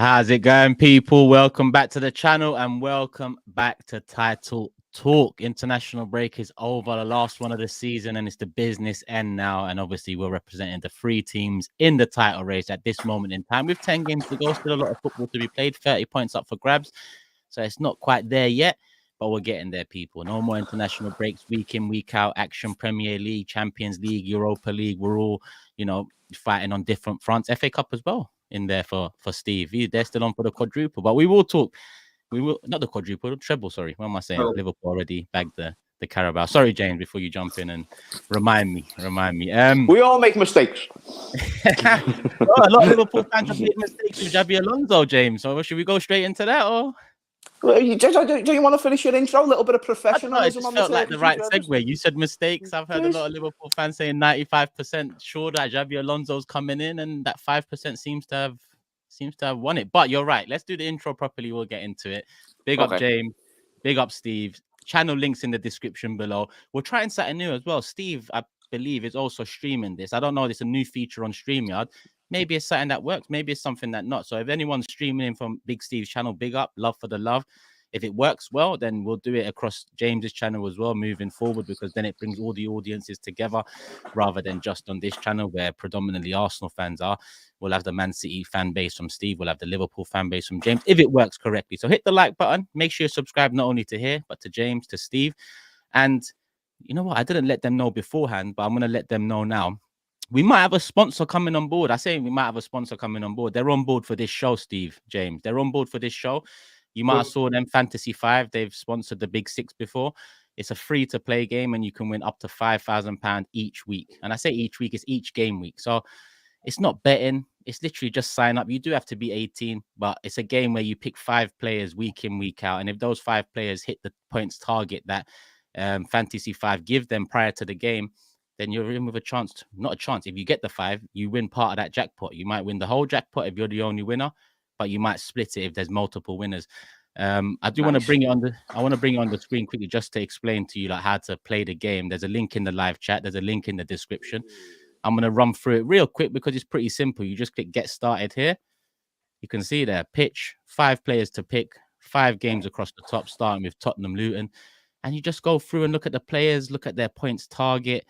How's it going, people? Welcome back to the channel and welcome back to Title Talk. International break is over, the last one of the season, and it's the business end now. And obviously, we're representing the three teams in the title race at this moment in time. With 10 games to go, still a lot of football to be played, 30 points up for grabs. So it's not quite there yet, but we're getting there, people. No more international breaks, week in, week out, action, Premier League, Champions League, Europa League. We're all, fighting on different fronts. FA Cup as well in there for Steve. They're still on for the quadruple, but we will talk. We will not the quadruple, the treble. Sorry, what am I saying? Oh. Liverpool already bagged the Carabao. Sorry, James. Before you jump in and remind me. We all make mistakes. A lot of Liverpool fans have made mistakes with Xabi Alonso, James. So should we go straight into that, or? Do you want to finish your intro? A little bit of professionalism on the felt like the right segue. You said mistakes. I've heard a lot of Liverpool fans saying 95% sure that Xabi Alonso's coming in, and that 5% seems to have won it. But you're right. Let's do the intro properly. We'll get into it. Big up James. Big up Steve. Channel links in the description below. We're trying something new as well. Steve, I believe, is also streaming this. I don't know. It's a new feature on StreamYard. Maybe it's something that works. Maybe it's something that not. So if anyone's streaming in from Big Steve's channel, big up, love for the love. If it works well, then we'll do it across James's channel as well, moving forward, because then it brings all the audiences together rather than just on this channel where predominantly Arsenal fans are. We'll have the Man City fan base from Steve. We'll have the Liverpool fan base from James, if it works correctly. So hit the like button. Make sure you subscribe not only to here, but to James, to Steve. And you know what? I didn't let them know beforehand, but I'm going to let them know now. We might have a sponsor coming on board. I say we might have a sponsor coming on board. They're on board for this show, Steve, James. They're on board for this show. You might have saw them, Fantasy 5. They've sponsored the Big Six before. It's a free-to-play game, and you can win up to £5,000 each week. And I say each week, it's each game week. So it's not betting. It's literally just sign up. You do have to be 18, but it's a game where you pick 5 players week in, week out. And if those 5 players hit the points target that Fantasy 5 give them prior to the game, then you're in with a chance. Not a chance. If you get the 5, you win part of that jackpot. You might win the whole jackpot if you're the only winner, but you might split it if there's multiple winners. I do want to bring it on the screen quickly just to explain to you like how to play the game. There's a link in the live chat. There's a link in the description. I'm going to run through it real quick because it's pretty simple. You just click get started here. You can see there, pitch, 5 players to pick, 5 games across the top, starting with Tottenham, Luton. And you just go through and look at the players, look at their points target.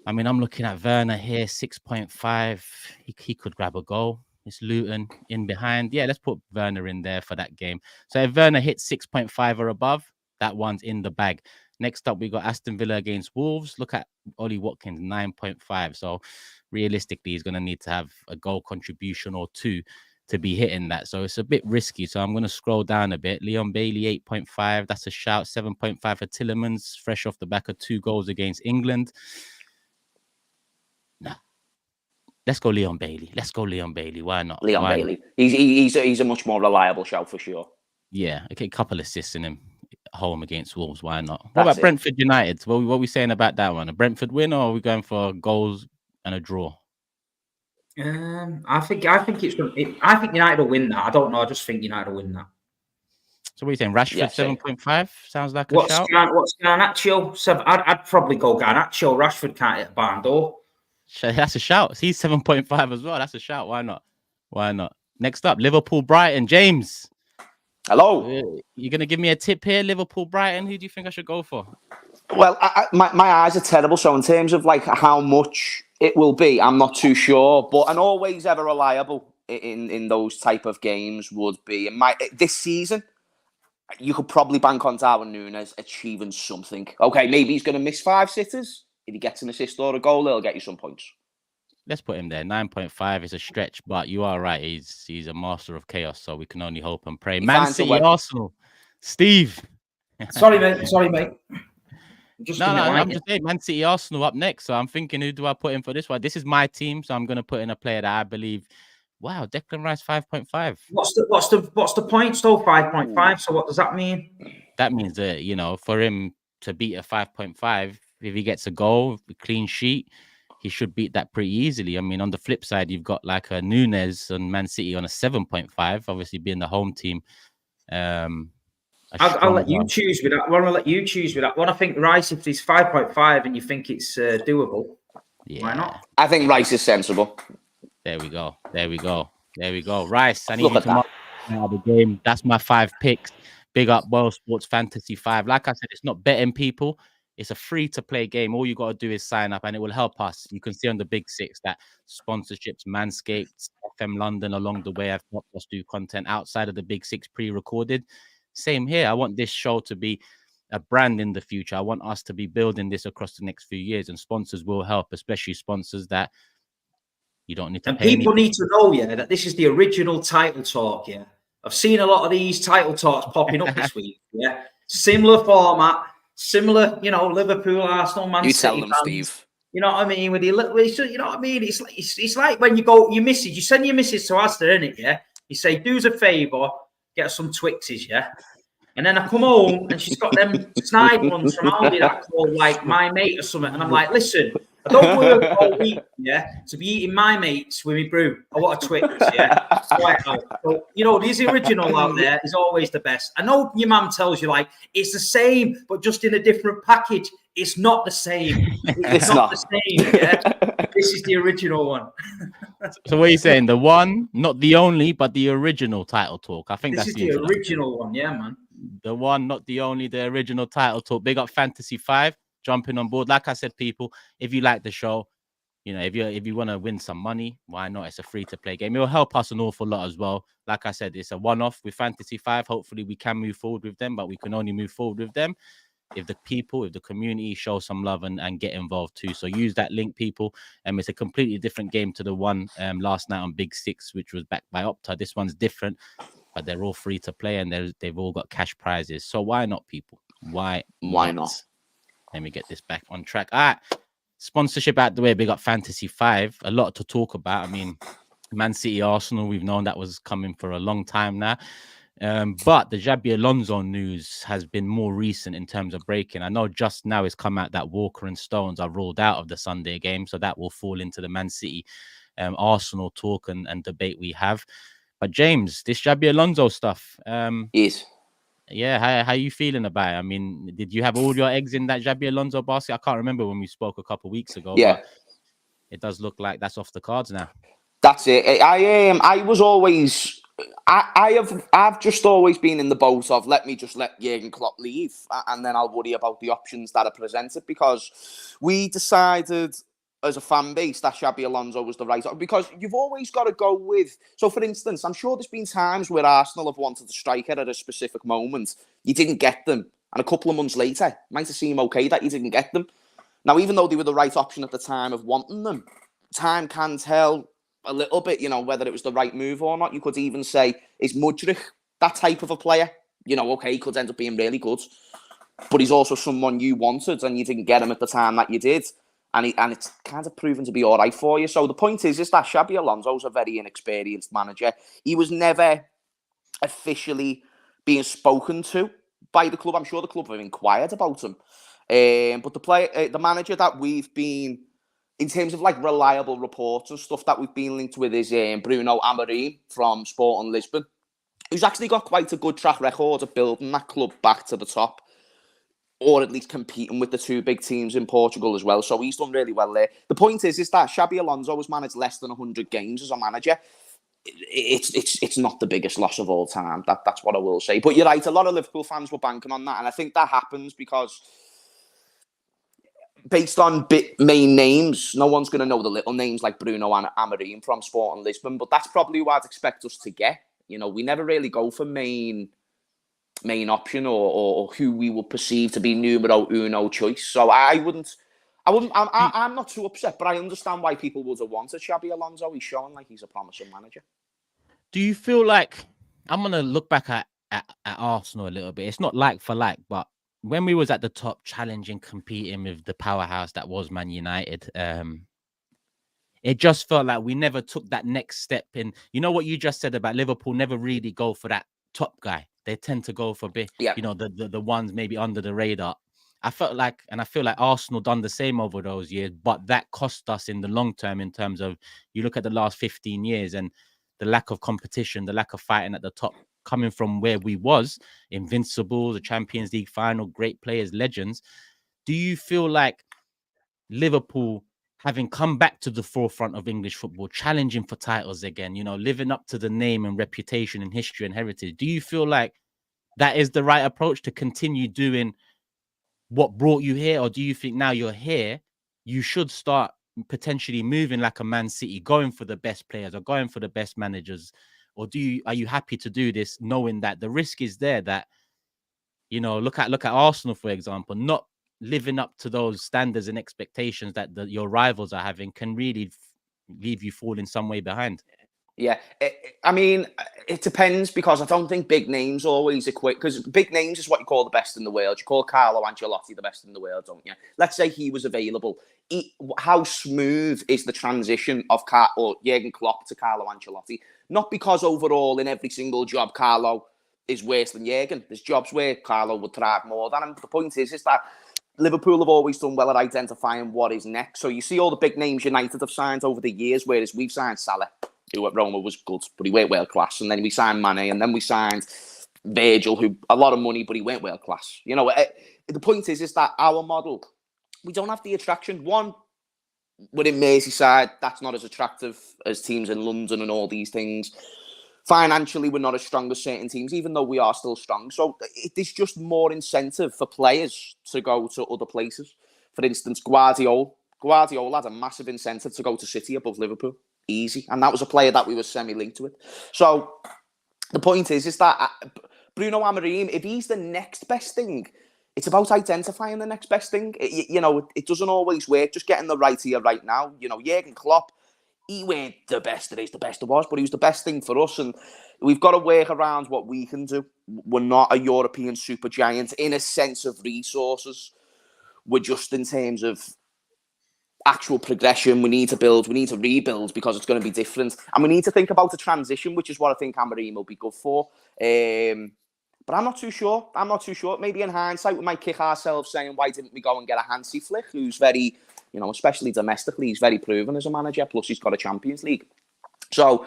I mean, I'm looking at Werner here, 6.5. He could grab a goal. It's Luton in behind. Yeah, let's put Werner in there for that game. So if Werner hits 6.5 or above, that one's in the bag. Next up, we got Aston Villa against Wolves. Look at Ollie Watkins, 9.5. So realistically, he's going to need to have a goal contribution or 2 to be hitting that. So it's a bit risky. So I'm going to scroll down a bit. Leon Bailey, 8.5. That's a shout. 7.5 for Tillemans, fresh off the back of 2 goals against England. Nah. Let's go Leon Bailey. Why not? Bailey. He's a much more reliable shout for sure. Yeah. Okay, a couple assists in him home against Wolves. Why not? What about Brentford United? What are we saying about that one? A Brentford win, or are we going for goals and a draw? I think United will win that. I don't know. I just think United will win that. So what are you saying? Rashford 7.5 sounds like a shout. What's Garnacho? I'd probably go Garnacho. Rashford can't hit a barn door. That's a shout. He's 7.5 as well. That's a shout. Why not? Next up, Liverpool Brighton. James. Hello. You're going to give me a tip here? Liverpool Brighton. Who do you think I should go for? Well, my eyes are terrible. So in terms of like how much it will be, I'm not too sure. But an always ever reliable in those type of games would be this season. You could probably bank on Darwin Núñez achieving something. Okay, maybe he's going to miss 5 sitters. If he gets an assist or a goal, he'll get you some points. Let's put him there. 9.5 is a stretch, but you are right. He's a master of chaos, so we can only hope and pray. Man City, Arsenal. Steve. Sorry, mate. I'm just saying Man City, Arsenal up next. So I'm thinking, who do I put in for this one? This is my team, so I'm going to put in a player that I believe. Wow, Declan Rice 5.5. What's the points though? 5.5. So what does that mean? That means that for him to beat a 5.5. If he gets a goal, a clean sheet, he should beat that pretty easily. I mean, on the flip side, you've got like a Núñez and Man City on a 7.5, obviously being the home team. I'll let you choose with that one. I think Rice, if he's 5.5 and you think it's doable, why not? I think Rice is sensible. There we go. Rice, I need you to mark out of the game. That's my 5 picks. Big up World Sports Fantasy 5. Like I said, it's not betting people. It's a free-to-play game. All you got to do is sign up, and it will help us. You can see on the Big Six that sponsorships, Manscaped, FM London along the way have helped us do content outside of the Big Six pre-recorded. Same here. I want this show to be a brand in the future. I want us to be building this across the next few years, and sponsors will help, especially sponsors that you don't need to pay. And people need to know, that this is the original title talk, I've seen a lot of these title talks popping up this week, Similar format, similar, Liverpool, Arsenal, Man City. You tell them, fans. Steve. You know what I mean? With you know what I mean? It's like when you go, you send your missus to Asda, innit? Yeah. You say, do us a favour, get some Twixes, And then I come home and she's got them snide ones from Aldi that called like My Mate or something. And I'm like, listen, I don't work all week, to be eating My Mates with me brew. I want a Twix, Right out. So, the original out there is always the best. I know your mum tells you like it's the same, but just in a different package. It's not the same. It's not the same, This is the original one. So what are you saying? The one, not the only, but the original title talk. I think this that's is the original one, man. The one, not the only, the original title talk. Big up Fantasy 5, jumping on board. Like I said, people, if you like the show, if you want to win some money, why not? It's a free-to-play game. It will help us an awful lot as well. Like I said, it's a one-off with Fantasy 5. Hopefully, we can move forward with them, but we can only move forward with them if the community show some love and get involved too. So use that link, people. It's a completely different game to the one last night on Big Six, which was backed by Opta. This one's different, but they're all free to play and they've all got cash prizes. So why not, people? Why not? Let me get this back on track. All right. Sponsorship out the way. Big up Fantasy 5. A lot to talk about. I mean, Man City, Arsenal, we've known that was coming for a long time now. But the Xabi Alonso news has been more recent in terms of breaking. I know just now it's come out that Walker and Stones are ruled out of the Sunday game, so that will fall into the Man City Arsenal talk and debate we have. But James, this Xabi Alonso stuff, yes. Yeah, how are you feeling about it? I mean, did you have all your eggs in that Xabi Alonso basket? I can't remember when we spoke a couple of weeks ago. Yeah, but it does look like that's off the cards now. That's it. I was always. I've just always been in the boat of let Jurgen Klopp leave and then I'll worry about the options that are presented, because we decided as a fan base that Xabi Alonso was the right option, because you've always got to go with. So for instance, I'm sure there's been times where Arsenal have wanted a striker at a specific moment. You didn't get them, and a couple of months later, it might have seemed okay that you didn't get them. Now, even though they were the right option at the time of wanting them, time can tell a little bit, whether it was the right move or not. You could even say, is Mudryk that type of a player? Okay, he could end up being really good, but he's also someone you wanted and you didn't get him at the time that you did. And it's kind of proven to be all right for you. So the point is that Xabi Alonso's a very inexperienced manager. He was never officially being spoken to by the club. I'm sure the club have inquired about him. But the manager that we've been, in terms of like reliable reports and stuff that we've been linked with, is Bruno Amorim from Sporting Lisbon, who's actually got quite a good track record of building that club back to the top, or at least competing with the two big teams in Portugal as well. So he's done really well there. The point is that Xabi Alonso has managed less than 100 games as a manager. It's not the biggest loss of all time. That's what I will say. But you're right, a lot of Liverpool fans were banking on that, and I think that happens because, based on main names, no one's going to know the little names like Bruno and Amorim from Sporting Lisbon, but that's probably what I'd expect us to get. We never really go for main option or who we would perceive to be numero uno choice. So I'm not too upset, but I understand why people would have wanted Xabi Alonso. He's showing like he's a promising manager. Do you feel like, I'm going to look back at Arsenal a little bit. It's not like for like, but when we was at the top, challenging, competing with the powerhouse that was Man United, it just felt like we never took that next step in. You know what you just said about Liverpool never really go for that top guy. They tend to go for the ones maybe under the radar. I feel like Arsenal done the same over those years, but that cost us in the long term in terms of, you look at the last 15 years and the lack of competition, the lack of fighting at the top, coming from where we was, invincible, the Champions League final, great players, legends. Do you feel like Liverpool having come back to the forefront of English football, challenging for titles again, you know, living up to the name and reputation and history and heritage. Do you feel like that is the right approach to continue doing what brought you here? Or do you think now you're here, you should start potentially moving like a Man City, going for the best players or going for the best managers? Or are you happy to do this knowing that the risk is there that, you know, look at Arsenal, for example, not living up to those standards and expectations that your rivals are having can really leave you falling some way behind? Yeah, I mean, it depends, because I don't think big names always equate, because big names is what you call the best in the world. You call Carlo Ancelotti the best in the world, don't you? Let's say he was available. How smooth is the transition of Jurgen Klopp to Carlo Ancelotti? Not because overall in every single job Carlo is worse than Jurgen. There's jobs where Carlo would thrive more than him. But the point is that Liverpool have always done well at identifying what is next. So you see all the big names United have signed over the years, whereas we've signed Salah, who at Roma was good, but he weren't world class. And then we signed Mane, and then we signed Virgil, who a lot of money, but he weren't world class. You know, the point is that our model, we don't have the attraction. One, we're in Merseyside, that's not as attractive as teams in London and all these things. Financially, we're not as strong as certain teams, even though we are still strong. So there's just more incentive for players to go to other places. For instance, Guardiola had a massive incentive to go to City above Liverpool. Easy. And that was a player that we were semi-linked with. So the point is that Bruno Amorim, if he's the next best thing, it's about identifying the next best thing. You know, it doesn't always work. Just getting the right here, right now. You know, Jurgen Klopp, he weren't the best there is, the best there was, but he was the best thing for us. And we've got to work around what we can do. We're not a European supergiant in a sense of resources. We're just in terms of actual progression. We need to build, we need to rebuild, because it's going to be different. And we need to think about the transition, which is what I think Amorim will be good for. But I'm not too sure. Maybe in hindsight, we might kick ourselves saying, why didn't we go and get a Hansi Flick, who's very, you know, especially domestically, he's very proven as a manager, plus he's got a Champions League. So,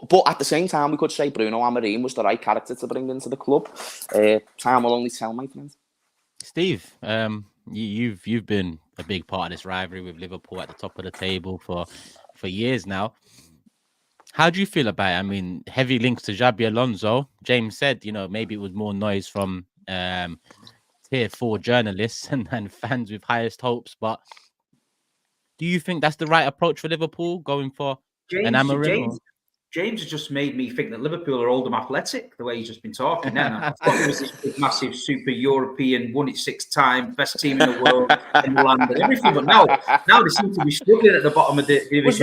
but at the same time, we could say Bruno Amorim was the right character to bring into the club. Time will only tell, my friend. Steve, you've been a big part of this rivalry with Liverpool at the top of the table for years now. How do you feel about it? I mean, heavy links to Xabi Alonso. James said, you know, maybe it was more noise from tier 4 journalists and fans with highest hopes. But do you think that's the right approach for Liverpool, going for an Amorim? James has just made me think that Liverpool are Oldham Athletic, the way he's just been talking. Then I thought it was this big, massive, super European, won it 6 times, best team in the world, in the land and everything. But now they seem to be struggling at the bottom of the division. Was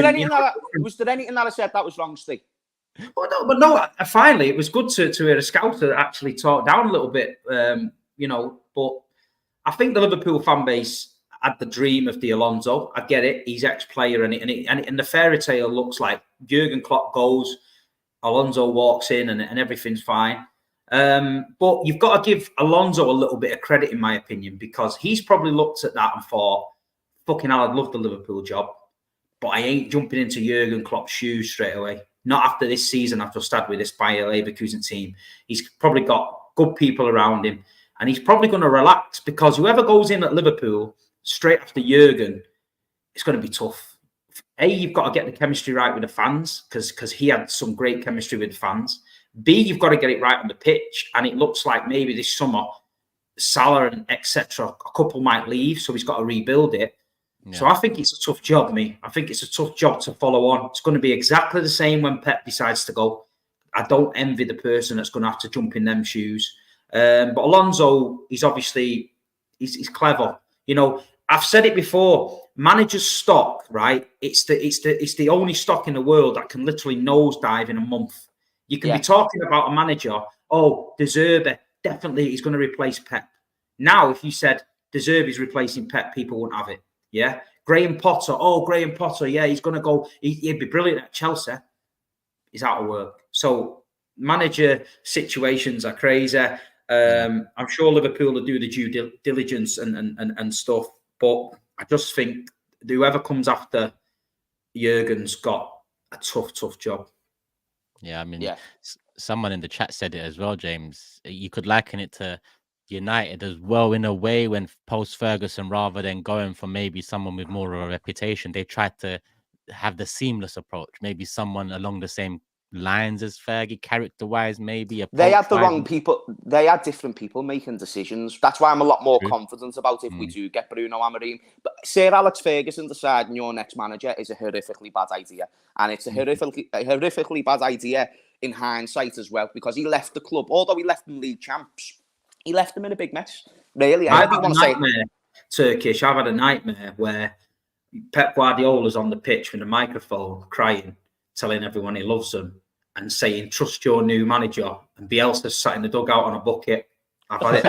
there anything that I said that was wrong, Steve? But no, finally, it was good to hear a scouter actually talk down a little bit, you know. But I think the Liverpool fan base had the dream of the Alonso. I get it. He's ex-player, and the fairy tale looks like Jurgen Klopp goes, Alonso walks in, and everything's fine. But you've got to give Alonso a little bit of credit, in my opinion, because he's probably looked at that and thought, fucking hell, I'd love the Liverpool job, but I ain't jumping into Jurgen Klopp's shoes straight away. Not after this season I've just had with this Bayer Leverkusen team. He's probably got good people around him, and he's probably going to relax, because whoever goes in at Liverpool straight after Jurgen, it's going to be tough. A, you've got to get the chemistry right with the fans, because he had some great chemistry with the fans. B, you've got to get it right on the pitch, and it looks like maybe this summer Salah and etc. a couple might leave, so he's got to rebuild it. Yeah. So I think it's a tough job, I think it's a tough job to follow on. It's going to be exactly the same when Pep decides to go. I don't envy the person that's going to have to jump in them shoes. But Alonso, he's obviously he's clever. You know, I've said it before. Managers' stock, right? It's the only stock in the world that can literally nosedive in a month. You can be talking about a manager. Oh, De Zerbi, definitely he's going to replace Pep. Now, if you said De Zerbi is replacing Pep, people wouldn't have it. Yeah, Graham Potter. Oh, Graham Potter. Yeah, he's going to go. He'd be brilliant at Chelsea. He's out of work. So manager situations are crazy. I'm sure Liverpool will do the due diligence and stuff, but I just think whoever comes after Jurgen's got a tough job. Yeah, I mean, someone in the chat said it as well, James. You could liken it to United as well in a way when post-Ferguson, rather than going for maybe someone with more of a reputation, they tried to have the seamless approach, maybe someone along the same lines as Fergie, character-wise, maybe They had the approach-wise. wrong people. They had different people making decisions. That's why I'm a lot more True. confident about if we do get Bruno Amorim. But Sir Alex Ferguson deciding your next manager is a horrifically bad idea. And it's a horrifically bad idea in hindsight as well, because he left the club, although he left them league champs, he left them in a big mess. Really, I I've had a nightmare, Turkish. I've had a nightmare where Pep Guardiola's on the pitch with a microphone, crying, telling everyone he loves them, and saying, "Trust your new manager." And Bielsa's sat in the dugout on a bucket. I've had it.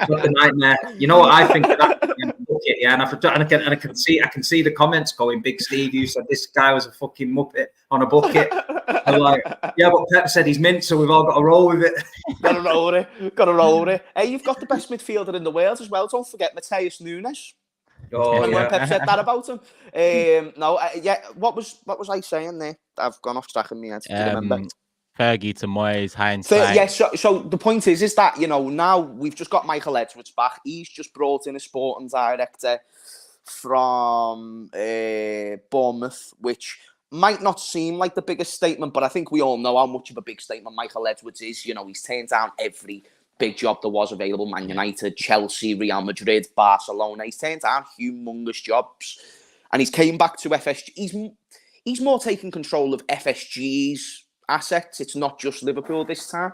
What a nightmare. You know what I think of that bucket, yeah? And I can see the comments going, "Big Steve, you said this guy was a fucking muppet on a bucket." I'm like, yeah, but Pep said he's mint, so we've all got to roll with it. Got to roll with it. Hey, you've got the best midfielder in the world as well. Don't forget Mateus Nunes. When Pep said that about him. What was I saying there? I've gone off track in my head. Do you remember? Fergie to Moyes, hindsight. So the point is that, now we've just got Michael Edwards back. He's just brought in a sporting director from Bournemouth, which might not seem like the biggest statement, but I think we all know how much of a big statement Michael Edwards is. He's turned down every big job there was available. Man United, Chelsea, Real Madrid, Barcelona. He's turned down humongous jobs. And he's came back to FSG. He's more taking control of FSG's assets. It's not just Liverpool this time.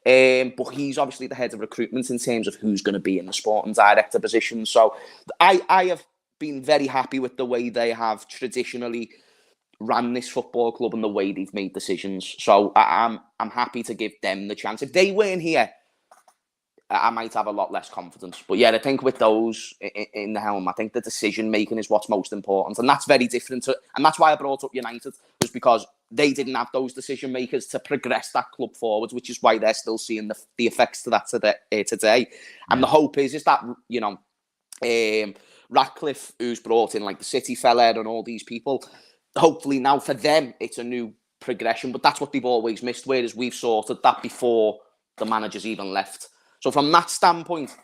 But he's obviously the head of recruitment in terms of who's going to be in the sporting director position. So I have been very happy with the way they have traditionally ran this football club and the way they've made decisions. So I'm happy to give them the chance. If they weren't here, I might have a lot less confidence. But yeah, I think with those in the helm, I think the decision making is what's most important. And that's very different. And that's why I brought up United, was because they didn't have those decision makers to progress that club forwards, which is why they're still seeing the effects to that today. And the hope is that, Ratcliffe, who's brought in like the City fella and all these people, hopefully now for them, it's a new progression. But that's what they've always missed, whereas we've sorted that before the managers even left. So from that standpoint,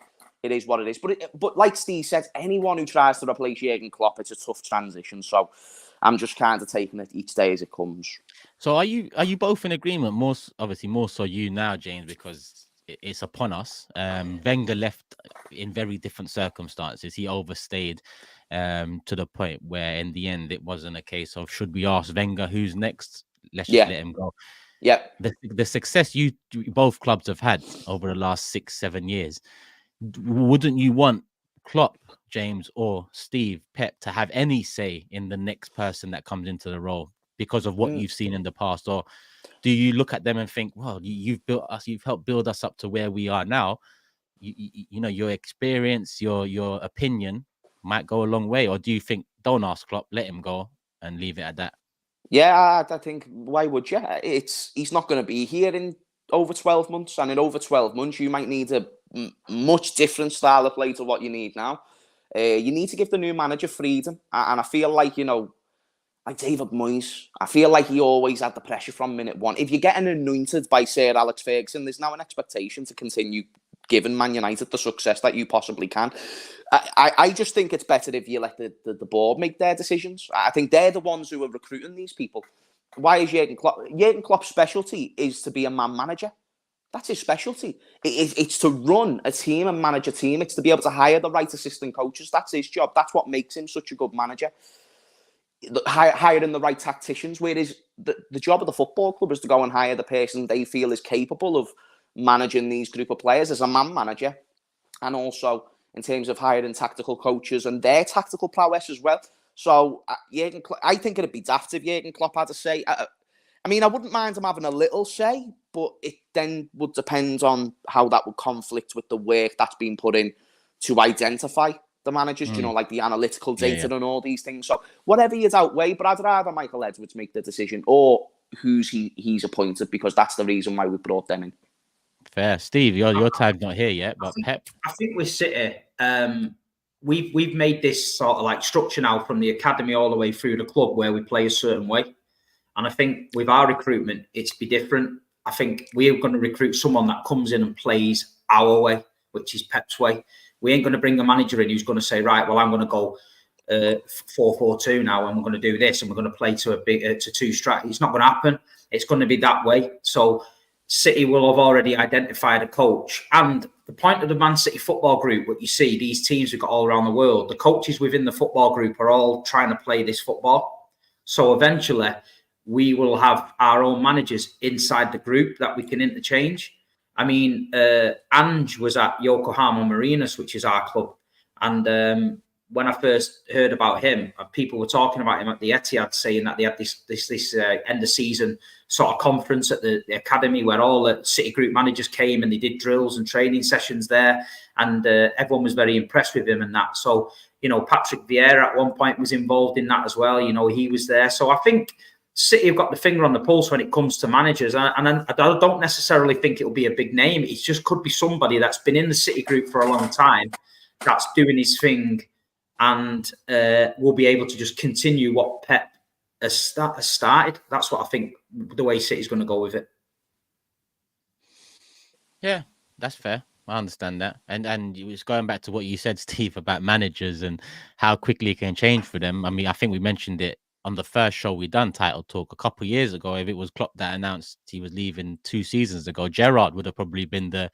it is what it is. But like Steve said, anyone who tries to replace Jurgen Klopp, it's a tough transition. So I'm just kind of taking it each day as it comes. So are you both in agreement? More so you now, James, because it's upon us. Wenger left in very different circumstances. He overstayed to the point where in the end it wasn't a case of should we ask Wenger who's next? Let's just let him go. Yeah, the success you both clubs have had over the last 6-7 years, wouldn't you want Klopp, James, or Steve, Pep to have any say in the next person that comes into the role because of what you've seen in the past? Or do you look at them and think, well, you've built us, you've helped build us up to where we are now? You know, your experience, your opinion might go a long way. Or do you think, don't ask Klopp, let him go and leave it at that? Yeah, I think, why would you? He's not going to be here in over 12 months. And in over 12 months, you might need a much different style of play to what you need now. You need to give the new manager freedom. And I feel like, like David Moyes, I feel like he always had the pressure from minute one. If you're getting anointed by Sir Alex Ferguson, there's now an expectation to continue giving Man United the success that you possibly can. I just think it's better if you let the board make their decisions. I think they're the ones who are recruiting these people. Why is Jurgen Klopp? Jurgen Klopp's specialty is to be a man manager. That's his specialty. It's to run a team and manage a team. It's to be able to hire the right assistant coaches. That's his job. That's what makes him such a good manager. Hiring the right tacticians. Whereas the job of the football club is to go and hire the person they feel is capable of managing these group of players as a man manager, and also in terms of hiring tactical coaches and their tactical prowess as well. So I think it'd be daft if Jurgen Klopp had a say. I mean, I wouldn't mind him having a little say, but it then would depend on how that would conflict with the work that's been put in to identify the managers, like the analytical data and all these things. So whatever you'd outweigh, but I'd rather Michael Edwards make the decision or who's he's appointed, because that's the reason why we brought them in. Fair. Steve, your time's not here yet, but Pep. I think with City, we've made this sort of like structure now from the academy all the way through the club where we play a certain way. And I think with our recruitment, it's be different. I think we're going to recruit someone that comes in and plays our way, which is Pep's way. We ain't going to bring a manager in who's going to say, right, well, I'm going to go 4-4-2 now, and we're going to do this, and we're going to play to two strike. It's not going to happen. It's going to be that way. So City will have already identified a coach. And the point of the Man City football group, what you see, these teams we've got all around the world, the coaches within the football group are all trying to play this football. So eventually we will have our own managers inside the group that we can interchange. I mean, Ange was at Yokohama Marinos, which is our club. And when I first heard about him, people were talking about him at the Etihad, saying that they had this end of season sort of conference at the academy where all the City group managers came and they did drills and training sessions there, and everyone was very impressed with him and that. So, you know, Patrick Vieira at one point was involved in that as well. You know, he was there. So I think City have got the finger on the pulse when it comes to managers, and I don't necessarily think it'll be a big name. It just could be somebody that's been in the City group for a long time, that's doing his thing, and will be able to just continue what Pep has started. That's what I think the way City's going to go with it. Yeah, that's fair. I understand that. And it's going back to what you said, Steve, about managers and how quickly it can change for them. I mean, I think we mentioned it on the first show we done, Title Talk, a couple of years ago. If it was Klopp that announced he was leaving 2 seasons ago, Gerrard would have probably been the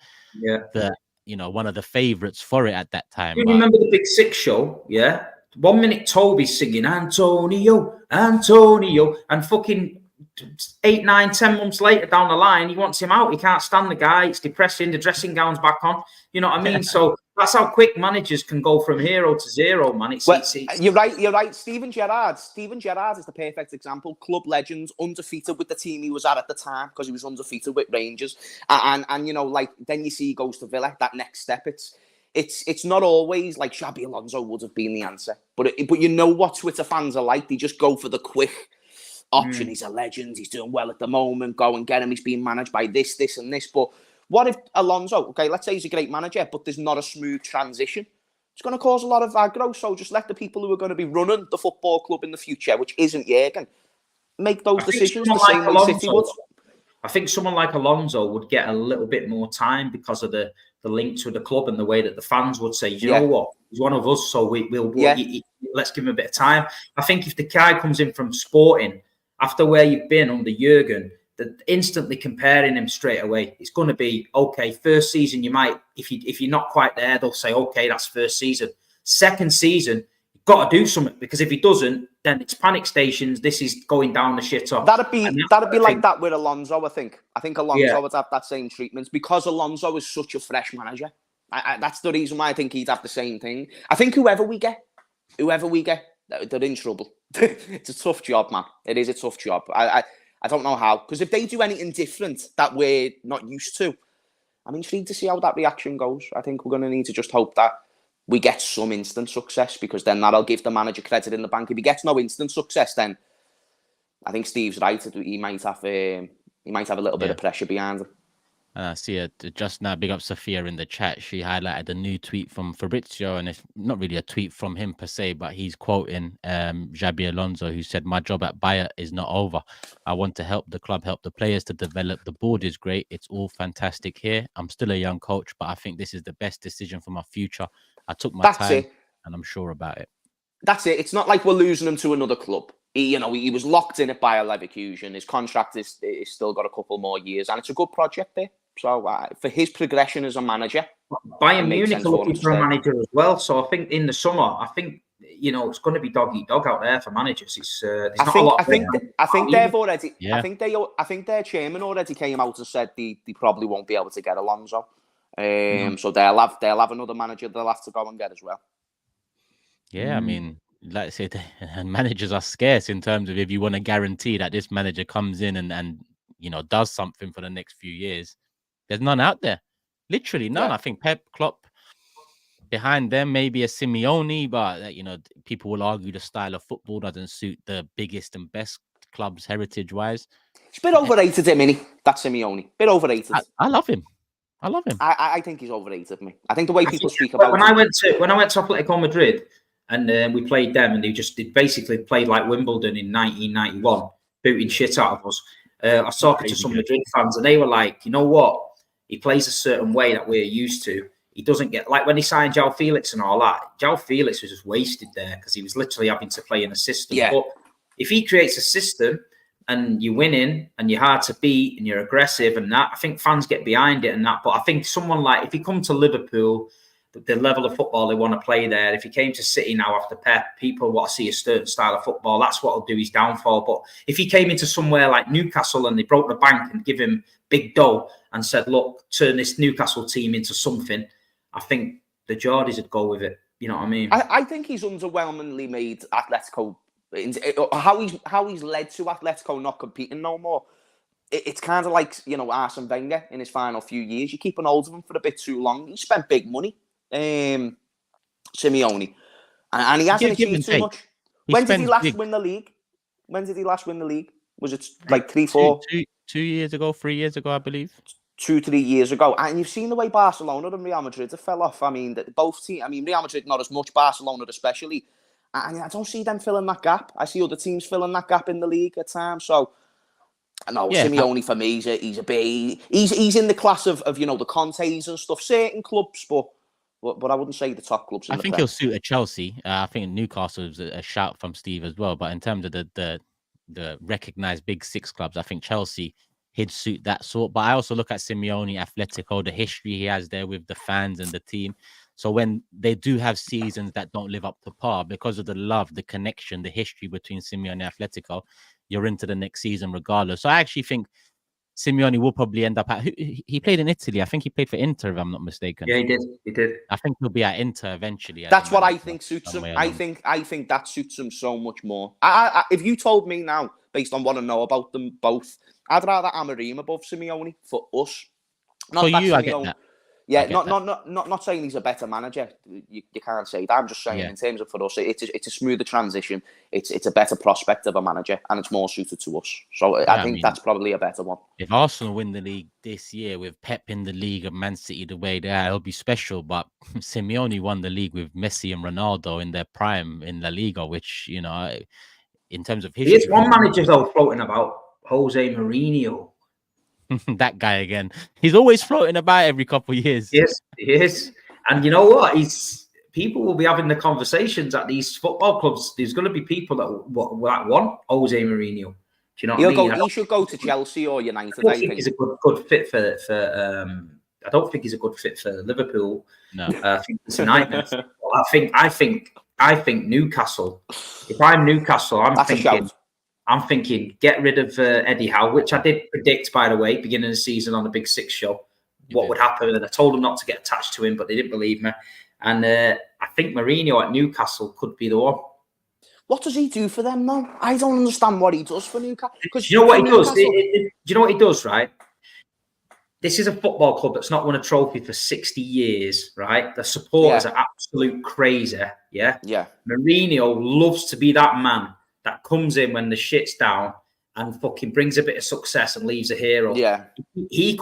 one of the favourites for it at that time. You remember the Big Six show? Yeah. 1 minute Toby's singing Antonio, Antonio, and fucking 8, 9, 10 months later down the line, he wants him out. He can't stand the guy. It's depressing. The dressing gown's back on. You know what I mean? So that's how quick managers can go from hero to zero, man. You're right. Steven Gerrard is the perfect example. Club legend, undefeated with the team he was at the time, because he was undefeated with Rangers. And you know, like, then you see he goes to Villa, that next step. It's not always like Xabi Alonso would have been the answer. But you know what Twitter fans are like. They just go for the quick option. He's a legend. He's doing well at the moment. Go and get him. He's being managed by this, and this. But what if Alonso, okay, let's say he's a great manager, but there's not a smooth transition? It's going to cause a lot of aggro. So just let the people who are going to be running the football club in the future, which isn't Jurgen, make those decisions the same way City would. I think someone like Alonso would get a little bit more time because of the links with the club and the way that the fans would say, you know what, he's one of us, so let's give him a bit of time. I think if the guy comes in from Sporting, after where you've been under Jurgen, instantly comparing him straight away, it's going to be, okay, first season you might, if you're not quite there, they'll say, okay, that's first season. Second season, you've got to do something, because if he doesn't, then it's panic stations. This is going down the shitter. That'd be like that with Alonso, I think. I think Alonso would have that same treatment, because Alonso is such a fresh manager. That's the reason why I think he'd have the same thing. I think whoever we get, they're in trouble. It's a tough job, man. It is a tough job. I don't know how, because if they do anything different that we're not used to, I'm intrigued to see how that reaction goes. I think we're going to need to just hope that we get some instant success, because then that'll give the manager credit in the bank. If he gets no instant success, then I think Steve's right. He might have a little bit of pressure behind him. And I see it just now. Big up Sophia in the chat. She highlighted a new tweet from Fabrizio, and it's not really a tweet from him per se, but he's quoting Xabi Alonso, who said, "My job at Bayer is not over. I want to help the club, help the players to develop. The board is great. It's all fantastic here. I'm still a young coach, but I think this is the best decision for my future. I took my time, and I'm sure about it." That's it. It's not like we're losing him to another club. He was locked in at Bayer Leverkusen. His contract is still got a couple more years, and it's a good project there. So for his progression as a manager, Bayern Munich are looking for a manager as well. So I think in the summer, it's going to be dog eat dog out there for managers. I think they've already. Yeah. I think their chairman already came out and said they probably won't be able to get Alonso. So they'll have another manager they'll have to go and get as well. Yeah, I mean, like I said, managers are scarce in terms of, if you want to guarantee that this manager comes in and does something for the next few years. There's none out there. Literally none. Yeah. I think Pep, Klopp, behind them, maybe a Simeone, but people will argue the style of football doesn't suit the biggest and best clubs heritage-wise. It's a bit overrated, that Simeone. Bit overrated. I love him. I think he's overrated, me. I think the way people speak about when I went to Atletico Madrid and we played them, and they basically played like Wimbledon in 1991, booting shit out of us. I was talking to some Madrid fans, and they were like, you know what? He plays a certain way that we're used to. He doesn't get, like when he signed João Felix and all that, João Felix was just wasted there because he was literally having to play in a system. Yeah. But if he creates a system and you're winning and you're hard to beat and you're aggressive and that, I think fans get behind it and that. But I think someone like, if he come to Liverpool, the level of football they want to play there, if he came to City now after Pep, people want to see a certain style of football. That's what will do his downfall. But if he came into somewhere like Newcastle and they broke the bank and give him big dough and said, look, turn this Newcastle team into something, I think the Geordies would go with it. You know what I mean? I think he's underwhelmingly made Atletico, how he's led to Atletico not competing no more. It's kind of like, you know, Arsene Wenger in his final few years. You keep an hold of him for a bit too long. He spent big money, Simeone, and he hasn't achieved too much. When did he last win the league? Was it like 2 years ago, 3 years ago, I believe? 2-3 years ago. And you've seen the way Barcelona and Real Madrid have fell off. I mean, both teams, Real Madrid not as much, Barcelona especially. And I don't see them filling that gap. I see other teams filling that gap in the league at times. So, no, Simeone for me, he's in the class of you know, the Contes and stuff. Certain clubs, but I wouldn't say the top clubs. I think he'll suit a Chelsea. I think Newcastle is a shout from Steve as well. But in terms of the recognised big six clubs, I think Chelsea, he'd suit that sort. But I also look at Simeone, Atletico, the history he has there with the fans and the team. So when they do have seasons that don't live up to par because of the love, the connection, the history between Simeone and Atletico, you're into the next season regardless. So I actually think Simeone will probably end up at... He played in Italy. I think he played for Inter, if I'm not mistaken. Yeah, he did. I think he'll be at Inter eventually. That's what I think suits him. I think that suits him so much more. If you told me now, based on what I know about them both, I'd rather Amorim above Simeone for us. Not for you, I get that. Yeah, not saying he's a better manager. You can't say that. I'm just saying in terms of for us, it's a smoother transition. It's a better prospect of a manager, and it's more suited to us. So I think that's probably a better one. If Arsenal win the league this year with Pep in the league and Man City the way they are, it'll be special. But Simeone won the league with Messi and Ronaldo in their prime in La Liga, which, you know, in terms of history, there's one manager though floating about, Jose Mourinho. That guy again. He's always floating about every couple of years. Yes, he is. And you know what? People will be having the conversations at these football clubs. There's going to be people that want Jose Mourinho. Do you know what I mean? He should go to Chelsea or United. I don't think he's a good fit for I don't think he's a good fit for Liverpool. No, I think it's a nightmare. I think Newcastle. If I'm Newcastle, I'm thinking get rid of Eddie Howe, which I did predict, by the way, beginning of the season on the Big Six show, what would happen. And I told them not to get attached to him, but they didn't believe me. And I think Mourinho at Newcastle could be the one. What does he do for them, though? I don't understand what he does for Newcastle. Do you know what he does? Do you know what he does, right? This is a football club that's not won a trophy for 60 years, right? The supporters are absolute crazy, yeah? Mourinho loves to be that man that comes in when the shit's down and fucking brings a bit of success and leaves a hero. Yeah. He'd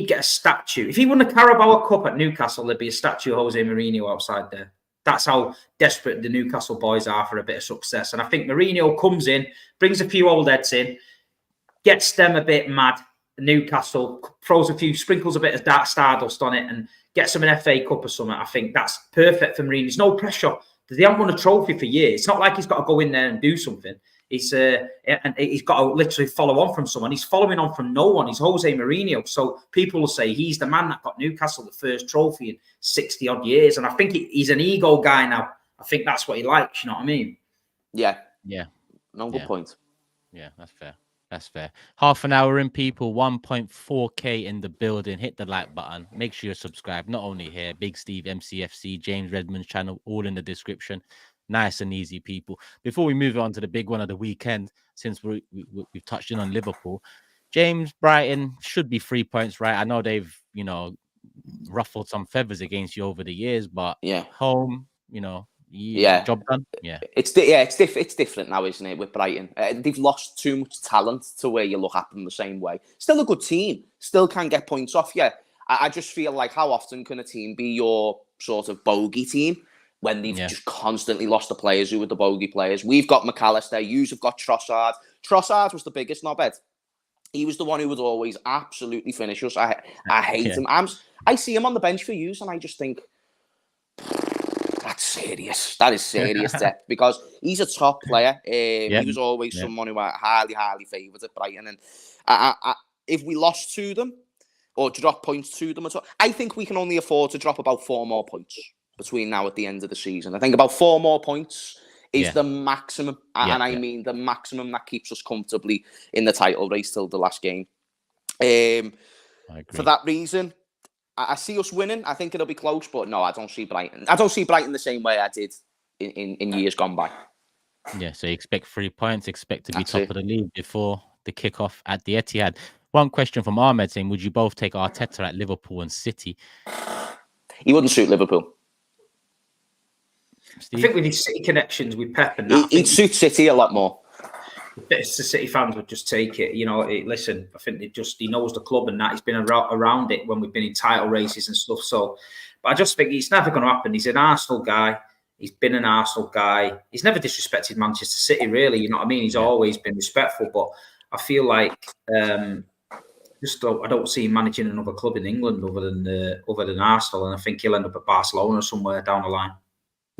get a statue. If he won the Carabao Cup at Newcastle, there'd be a statue of Jose Mourinho outside there. That's how desperate the Newcastle boys are for a bit of success. And I think Mourinho comes in, brings a few old heads in, gets them a bit mad. Newcastle sprinkles a bit of dark stardust on it and gets them an FA Cup or something. I think that's perfect for Mourinho. There's no pressure. They haven't won a trophy for years. It's not like he's got to go in there and do something. He's got to literally follow on from someone. He's following on from no one. He's Jose Mourinho. So people will say he's the man that got Newcastle the first trophy in 60 odd years. And I think he's an ego guy now. I think that's what he likes. You know what I mean? Yeah. No, good point. Yeah, that's fair. That's fair. Half an hour in, people. 1.4K in the building. Hit the like button. Make sure you're subscribed. Not only here, Big Steve, MCFC, James Redmond's channel, all in the description. Nice and easy, people. Before we move on to the big one of the weekend, since we've touched in on Liverpool, James, Brighton should be 3 points, right? I know they've, you know, ruffled some feathers against you over the years, but home, you know, job done. It's different now, isn't it, with Brighton? They've lost too much talent to where you look at them the same way. Still a good team, still can get points off you. I just feel like, how often can a team be your sort of bogey team when they've just constantly lost the players who were the bogey players? We've got McAllister, you've got Trossard, Trossard was the biggest knobhead. He was the one who would always absolutely finish us. I hate him. I see him on the bench for years, and I just think, that's serious. That is serious, because he's a top player. He was always someone who I highly, highly favoured at Brighton. And if we lost to them or drop points to them at all, I think we can only afford to drop about 4 more points between now at the end of the season. I think about 4 more points is the maximum. And I mean the maximum that keeps us comfortably in the title race till the last game. For that reason, I see us winning. I think it'll be close, but no, I don't see Brighton. I don't see Brighton the same way I did in years gone by. Yeah, so you expect 3 points, expect to be top of the league before the kickoff at the Etihad. One question from Ahmed saying, would you both take Arteta at Liverpool and City? He wouldn't suit Liverpool. Steve? I think with his City connections with Pep and that, he'd suit City a lot more. The City fans would just take it. Listen, I think he knows the club and that. He's been around it when we've been in title races and stuff. So, but I just think it's never going to happen. He's an Arsenal guy. He's been an Arsenal guy. He's never disrespected Manchester City, really. You know what I mean? He's always been respectful. But I feel like I don't see him managing another club in England other than Arsenal. And I think he'll end up at Barcelona somewhere down the line.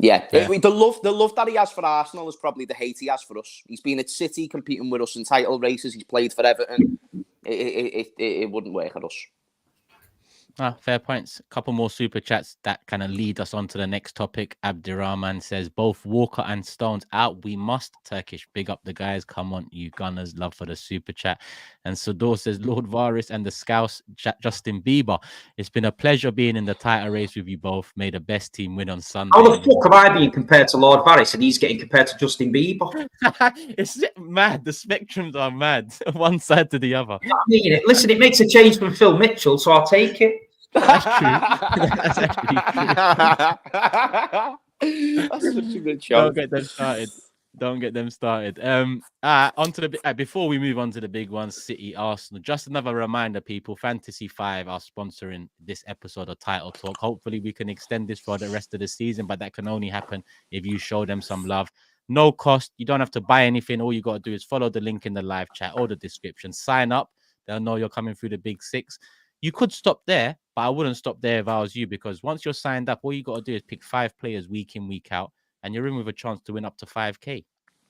Yeah. The love that he has for Arsenal is probably the hate he has for us. He's been at City competing with us in title races. He's played for Everton. It wouldn't work at us. Fair points. A couple more super chats that kind of lead us on to the next topic. Abdirahman says, both Walker and Stones out. We must. Turkish. Big up the guys. Come on, you Gunners. Love for the super chat. And Sador says, Lord Varys and the Scouse Justin Bieber. It's been a pleasure being in the title race with you both. May the best team win on Sunday. How the fuck have I been compared to Lord Varys and he's getting compared to Justin Bieber? It's mad. The spectrums are mad. One side to the other. I mean, listen, it makes a change from Phil Mitchell, so I'll take it. That's true. That's actually true. That's such a good show. Don't get them started. Onto the before we move on to the big ones, City, Arsenal. Just another reminder, people. Fantasy 5 are sponsoring this episode of Title Talk. Hopefully, we can extend this for the rest of the season, but that can only happen if you show them some love. No cost. You don't have to buy anything. All you got to do is follow the link in the live chat or the description. Sign up. They'll know you're coming through the big 6. You could stop there, but I wouldn't stop there if I was you, because once you're signed up, all you got to do is pick 5 players week in, week out, and you're in with a chance to win up to 5K.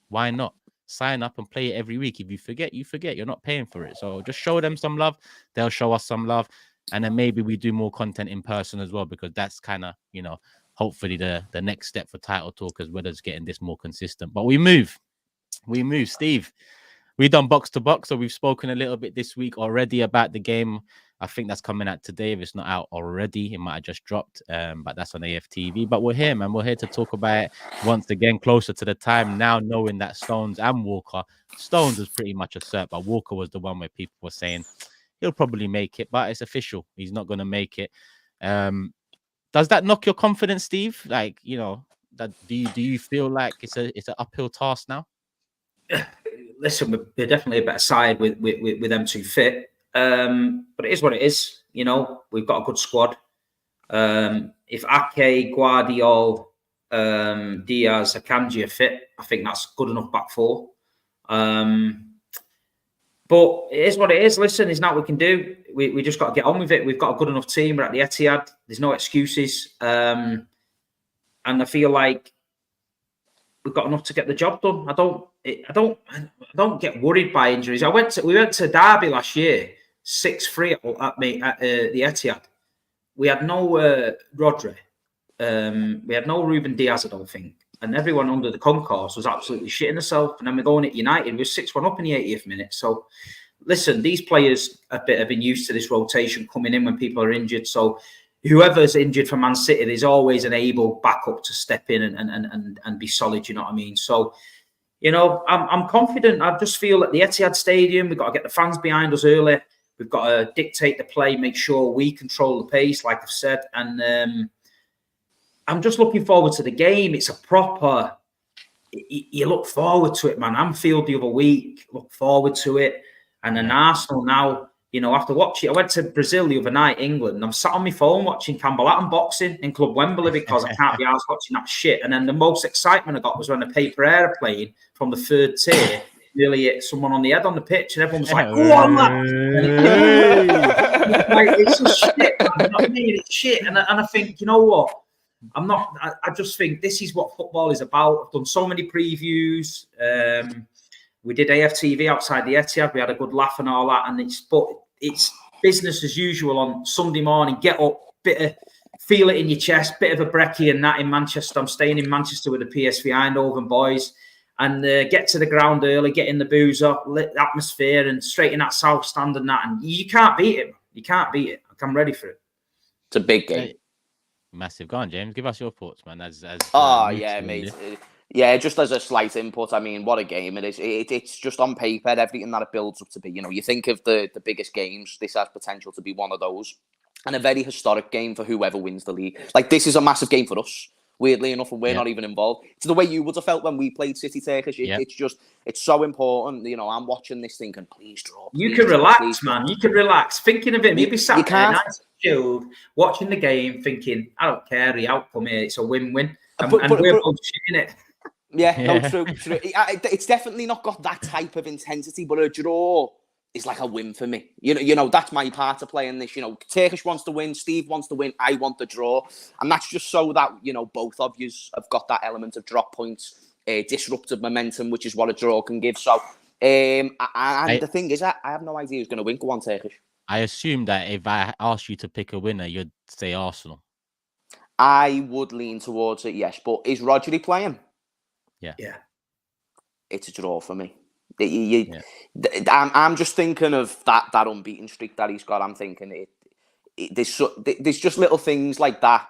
Why not? Sign up and play it every week. If you forget, you forget. You're not paying for it. So just show them some love. They'll show us some love. And then maybe we do more content in person as well, because that's kind of, hopefully the next step for Title Talk, as well as getting this more consistent. But we move. Steve, we've done box to box. So we've spoken a little bit this week already about the game. I think that's coming out today. If it's not out already, it might have just dropped. But that's on AFTV. But we're here, man. We're here to talk about it once again, closer to the time now, knowing that Stones and Walker. Stones was pretty much a cert, but Walker was the one where people were saying he'll probably make it, but it's official. He's not going to make it. Does that knock your confidence, Steve? Like, that do you feel like it's an uphill task now? Listen, we're definitely a better side with them two fit. But it is what it is. We've got a good squad. If Ake, Guardiola, Diaz, Akanji are fit, I think that's good enough back 4. But it is what it is. Listen, there's nothing we can do. We just got to get on with it. We've got a good enough team. We're at the Etihad. There's no excuses. And I feel like we've got enough to get the job done. I don't get worried by injuries. We went to Derby last year, 6-3 at the Etihad. We had no Rodri. We had no Ruben Diaz, I don't think. And everyone under the concourse was absolutely shitting themselves. And then we're going at United. We're 6-1 up in the 80th minute. So, listen, these players have been used to this rotation coming in when people are injured. So, whoever's injured for Man City, there's always an able backup to step in and be solid, you know what I mean? So, I'm confident. I just feel at the Etihad Stadium, we've got to get the fans behind us early. We've got to dictate the play, make sure we control the pace, like I've said. And I'm just looking forward to the game. It's a proper... You look forward to it, man. Anfield the other week, look forward to it. And then Arsenal now... after watching, I went to Brazil the other night, England, and I'm sat on my phone watching Campbell Hatton boxing in Club Wembley because I can't be arsed watching that shit. And then the most excitement I got was when the paper airplane from the 3rd tier nearly hit someone on the head on the pitch, and everyone was like, "Go on, lad!" It's just shit, man. You know what I mean? It's shit, and I think, you know what? I just think this is what football is about. I've done so many previews. We did AFTV outside the Etihad. We had a good laugh and all that, and it's business as usual on Sunday morning. Get up, feel it in your chest, bit of a brekkie and that in Manchester. I'm staying in Manchester with the PSV Eindhoven boys, and get to the ground early, get in the boozer, lit atmosphere, and straight in that South Stand and that. And you can't beat it. You can't beat it. I'm ready for it. It's a big game. Massive. Go on, James. Give us your thoughts, man. Yeah, mate. Yeah, just as a slight input, I mean, what a game it is. It's just on paper, everything that it builds up to be. You know, you think of the biggest games, this has potential to be one of those. And a very historic game for whoever wins the league. Like, this is a massive game for us, weirdly enough, and we're not even involved. It's the way you would have felt when we played City Turkish. It's so important. You know, I'm watching this thinking, please draw. You can relax, man. You can relax. Thinking of it, maybe sat there, nice chilled, watching the game, thinking, I don't care the outcome here. It's a win-win. And we're both shitting it. Yeah, no, true. It's definitely not got that type of intensity, but a draw is like a win for me. You know, that's my part to play in this. You know, Turkish wants to win, Steve wants to win, I want the draw. And that's just so that, you know, both of you have got that element of drop points, disruptive momentum, which is what a draw can give. So, the thing is, I have no idea who's going to win. Go on, Turkish. I assume that if I asked you to pick a winner, you'd say Arsenal. I would lean towards it, yes. But is Rodri playing? Yeah. It's a draw for me. I'm just thinking of that unbeaten streak that he's got. I'm thinking there's just little things like that.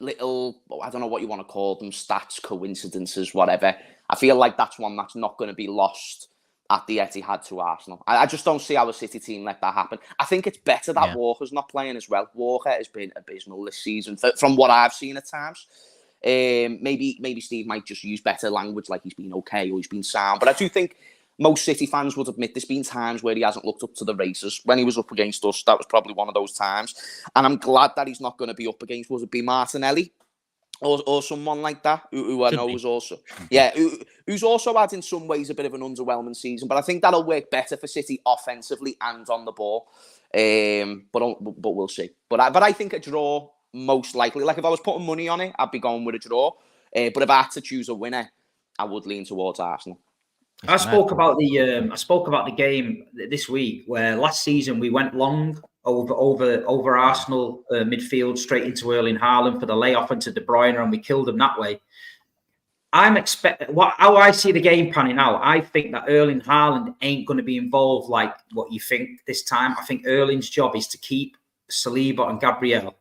Little, I don't know what you want to call them, stats, coincidences, whatever. I feel like that's one that's not going to be lost at the Etihad to Arsenal. I just don't see our City team let that happen. I think it's better that Walker's not playing as well. Walker has been abysmal this season, from what I've seen at times. Maybe Steve might just use better language, like he's been okay or he's been sound. But I do think most City fans would admit there's been times where he hasn't looked up to the races. When he was up against us, that was probably one of those times. And I'm glad that he's not going to be up against, would it be Martinelli or someone like that, who I know is also, who's also had in some ways a bit of an underwhelming season. But I think that'll work better for City offensively and on the ball. But we'll see. But I think a draw, most likely. Like, if I was putting money on it, I'd be going with a draw. But if I had to choose a winner, I would lean towards Arsenal. I spoke about the game this week where last season we went long over Arsenal midfield straight into Erling Haaland for the layoff into De Bruyne, and we killed them that way. How I see the game panning out, I think that Erling Haaland ain't going to be involved like what you think this time. I think Erling's job is to keep Saliba and Gabriel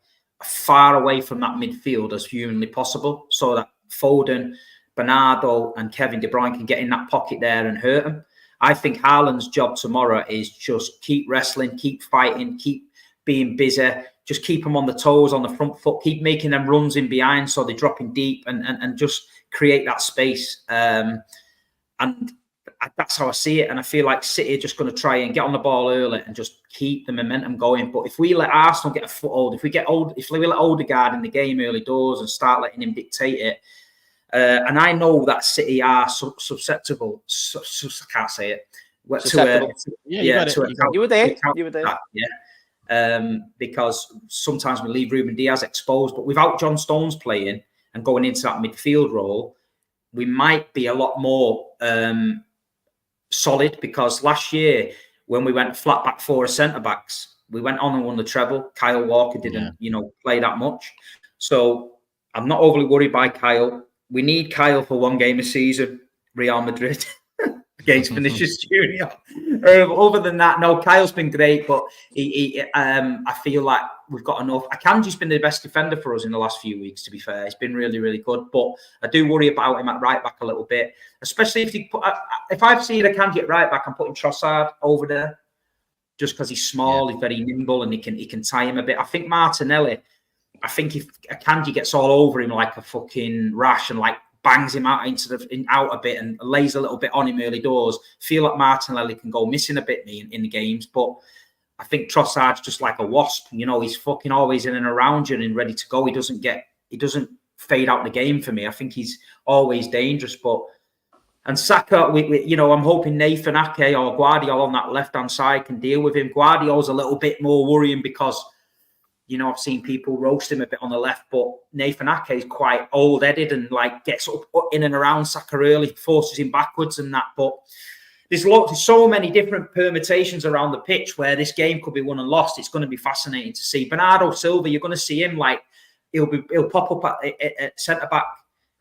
far away from that midfield as humanly possible, so that Foden, Bernardo and Kevin De Bruyne can get in that pocket there and hurt him. I think Haaland's job tomorrow is just keep wrestling, keep fighting, keep being busy, just keep them on the toes, on the front foot, keep making them runs in behind so they're dropping deep and just create that space. And that's how I see it. And I feel like City are just going to try and get on the ball early and just keep the momentum going. But if we let Arsenal get a foothold, if we let Odegaard in the game early doors and start letting him dictate it, and I know that City are susceptible. I can't say it. You were there. Because sometimes we leave Ruben Diaz exposed, but without John Stones playing and going into that midfield role, we might be a lot more solid. Because last year, when we went flat back four centre backs, we went on and won the treble. Kyle Walker didn't, play that much. So I'm not overly worried by Kyle. We need Kyle for one game a season, Real Madrid against Vinicius Junior. Other than that, no, Kyle's been great, but I feel like we've got enough. Akanji's been the best defender for us in the last few weeks, to be fair. He's been really, really good, but I do worry about him at right back a little bit, especially if I've seen Akanji at right back, I'm putting Trossard over there just because he's small, he's very nimble, and he can tie him a bit. I think Martinelli, if Akanji gets all over him like a fucking rash and like bangs him out out a bit and lays a little bit on him early doors, feel like Martinelli can go missing a bit in the games. But I think Trossard's just like a wasp. He's fucking always in and around you and ready to go. He doesn't fade out the game for me. I think he's always dangerous. But And Saka, I'm hoping Nathan Ake or Guardiola on that left-hand side can deal with him. Guardiola's a little bit more worrying because, I've seen people roast him a bit on the left, but Nathan Ake is quite old-headed and gets up in and around Saka early, forces him backwards and that. But there's so many different permutations around the pitch where this game could be won and lost. It's going to be fascinating to see. Bernardo Silva, you're going to see him he'll pop up at centre back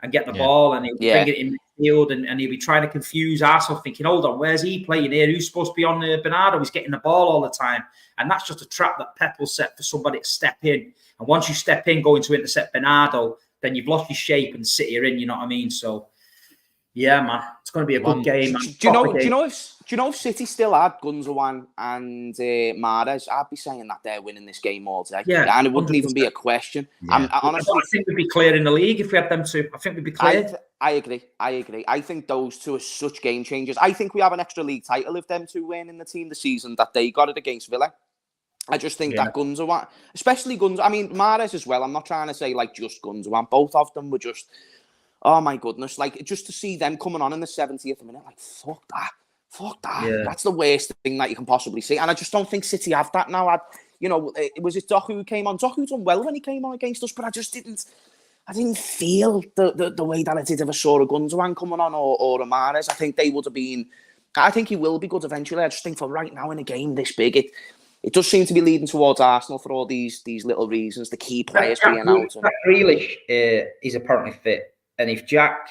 and get the ball, and he'll bring it in midfield, and he'll be trying to confuse Arsenal, thinking, hold on, where's he playing here? Who's supposed to be on Bernardo? He's getting the ball all the time. And that's just a trap that Pep will set for somebody to step in. And once you step in going to intercept Bernardo, then you've lost your shape and City are in, you know what I mean? So, yeah, man, it's going to be a good game. Man. Do you know if City still had Gundogan and Mahrez, I'd be saying that they're winning this game all day. Yeah, and it wouldn't 100%. Even be a question. Yeah. Honestly, I think we'd be clear in the league if we had them two. I think we'd be clear. I agree. I think those two are such game changers. I think we have an extra league title if them two win in the team the season that they got it against Villa. I just think that Gundogan, especially Gundogan, I mean, Mahrez as well. I'm not trying to say just Gundogan. Both of them were just, oh my goodness, just to see them coming on in the 70th minute, fuck that. Yeah. That's the worst thing that you can possibly see. And I just don't think City have that now. Was it Doku who came on? Doku done well when he came on against us, but I didn't feel the way that I did if I saw a Gundogan coming on or a Mahrez. I think they would have been, I think he will be good eventually. I just think for right now in a game this big, it does seem to be leading towards Arsenal for all these little reasons, the key players being out. Jack Grealish is apparently fit. And if Jack's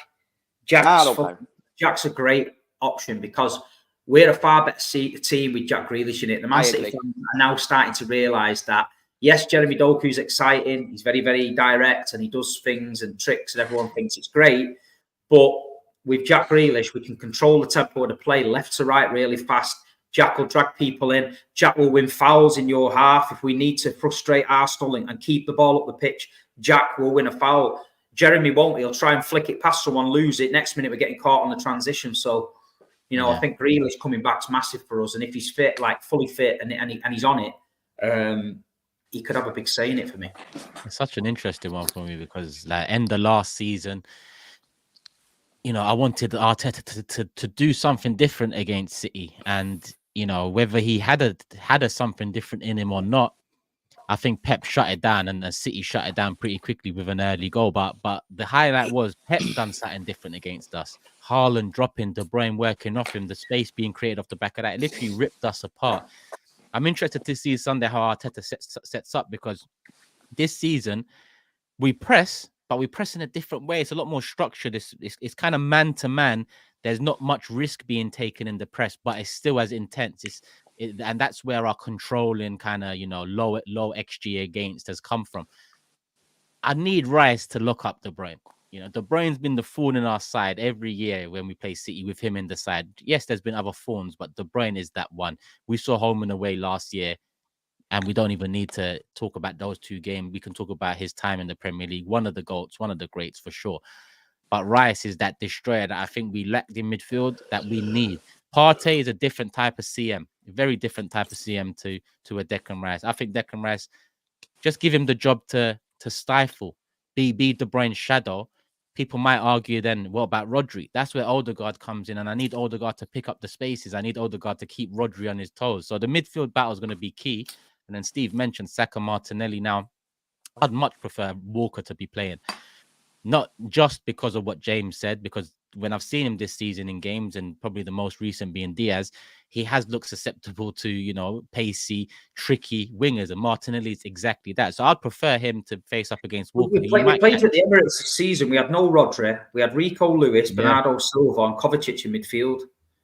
a great option because we're a far better team with Jack Grealish in it. The Man City fans are now starting to realise that, yes, Jeremy Doku's exciting. He's very, very direct and he does things and tricks and everyone thinks it's great. But with Jack Grealish, we can control the tempo of the play left to right really fast. Jack will drag people in. Jack will win fouls in your half. If we need to frustrate Arsenal and keep the ball up the pitch, Jack will win a foul. Jeremy won't. He'll try and flick it past someone, lose it. Next minute, we're getting caught on the transition. So, I think Grealish coming back's massive for us. And if he's fit, fully fit, and he's on it, he could have a big say in it for me. It's such an interesting one for me because, end of last season, I wanted Arteta to do something different against City, and whether he had a something different in him or not, I think Pep shut it down, and City shut it down pretty quickly with an early goal. But the highlight was Pep done something different against us. Haaland dropping, De Bruyne working off him, the space being created off the back of that, it literally ripped us apart. I'm interested to see Sunday how Arteta sets up because this season we press, but we press in a different way. It's a lot more structured. It's kind of man to man. There's not much risk being taken in the press, but it's still as intense. And that's where our controlling kind of, low XG against has come from. I need Rice to lock up De Bruyne. De Bruyne's been the thorn in our side every year when we play City with him in the side. Yes, there's been other thorns, but De Bruyne is that one. We saw home and away last year, and we don't even need to talk about those two games. We can talk about his time in the Premier League. One of the GOATs, one of the greats for sure. But Rice is that destroyer that I think we lacked in midfield that we need. Partey is a different type of CM, a very different type of CM to a Declan Rice. I think Declan Rice, just give him the job to stifle, be De Bruyne's shadow. People might argue then, what about Rodri? That's where Odegaard comes in, and I need Odegaard to pick up the spaces. I need Odegaard to keep Rodri on his toes. So the midfield battle is going to be key. And then Steve mentioned Saka, Martinelli. Now, I'd much prefer Walker to be playing. Not just because of what James said, because when I've seen him this season in games, and probably the most recent being Diaz, he has looked susceptible to, pacey, tricky wingers, and Martinelli is exactly that. So I'd prefer him to face up against Walker. We played at the Emirates this season. We had no Rodri. We had Rico Lewis, Bernardo Silva, and Kovacic in midfield.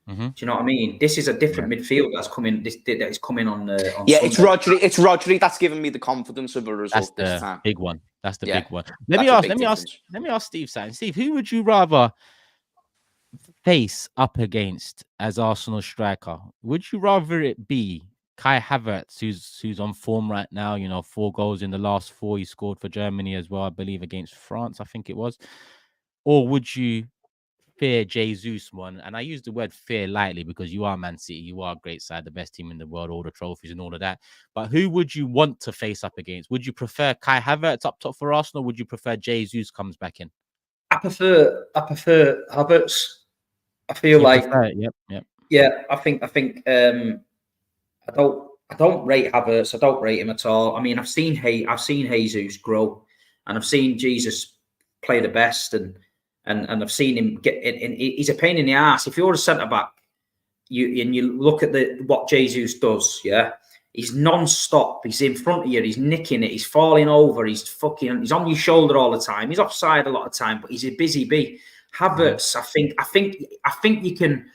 Mm-hmm. Do you know what I mean? This is a different midfield that's coming. That is coming on. Yeah, Sunday. It's Rodri that's given me the confidence of a result this time. Big one. That's the big one. Let me ask Steve something. Steve, who would you rather face up against as Arsenal striker? Would you rather it be Kai Havertz, who's on form right now? 4 goals in the last 4 he scored for Germany as well, I believe, against France, I think it was. Or would you fear Jesus one? And I use the word fear lightly because you are Man City, you are a great side, the best team in the world, all the trophies and all of that. But who would you want to face up against? Would you prefer Kai Havertz up top for Arsenal? Would you prefer Jesus comes back in? I prefer Havertz. I feel like, yep. Yeah, I think I don't rate Havertz. I don't rate him at all. I mean, I've seen Jesus grow, and I've seen Jesus play the best, and I've seen him get. And he's a pain in the ass. If you're a centre back, you look at what Jesus does. Yeah, he's non-stop. He's in front of you. He's nicking it. He's falling over. He's on your shoulder all the time. He's offside a lot of time, but he's a busy bee. Havertz, I think you can.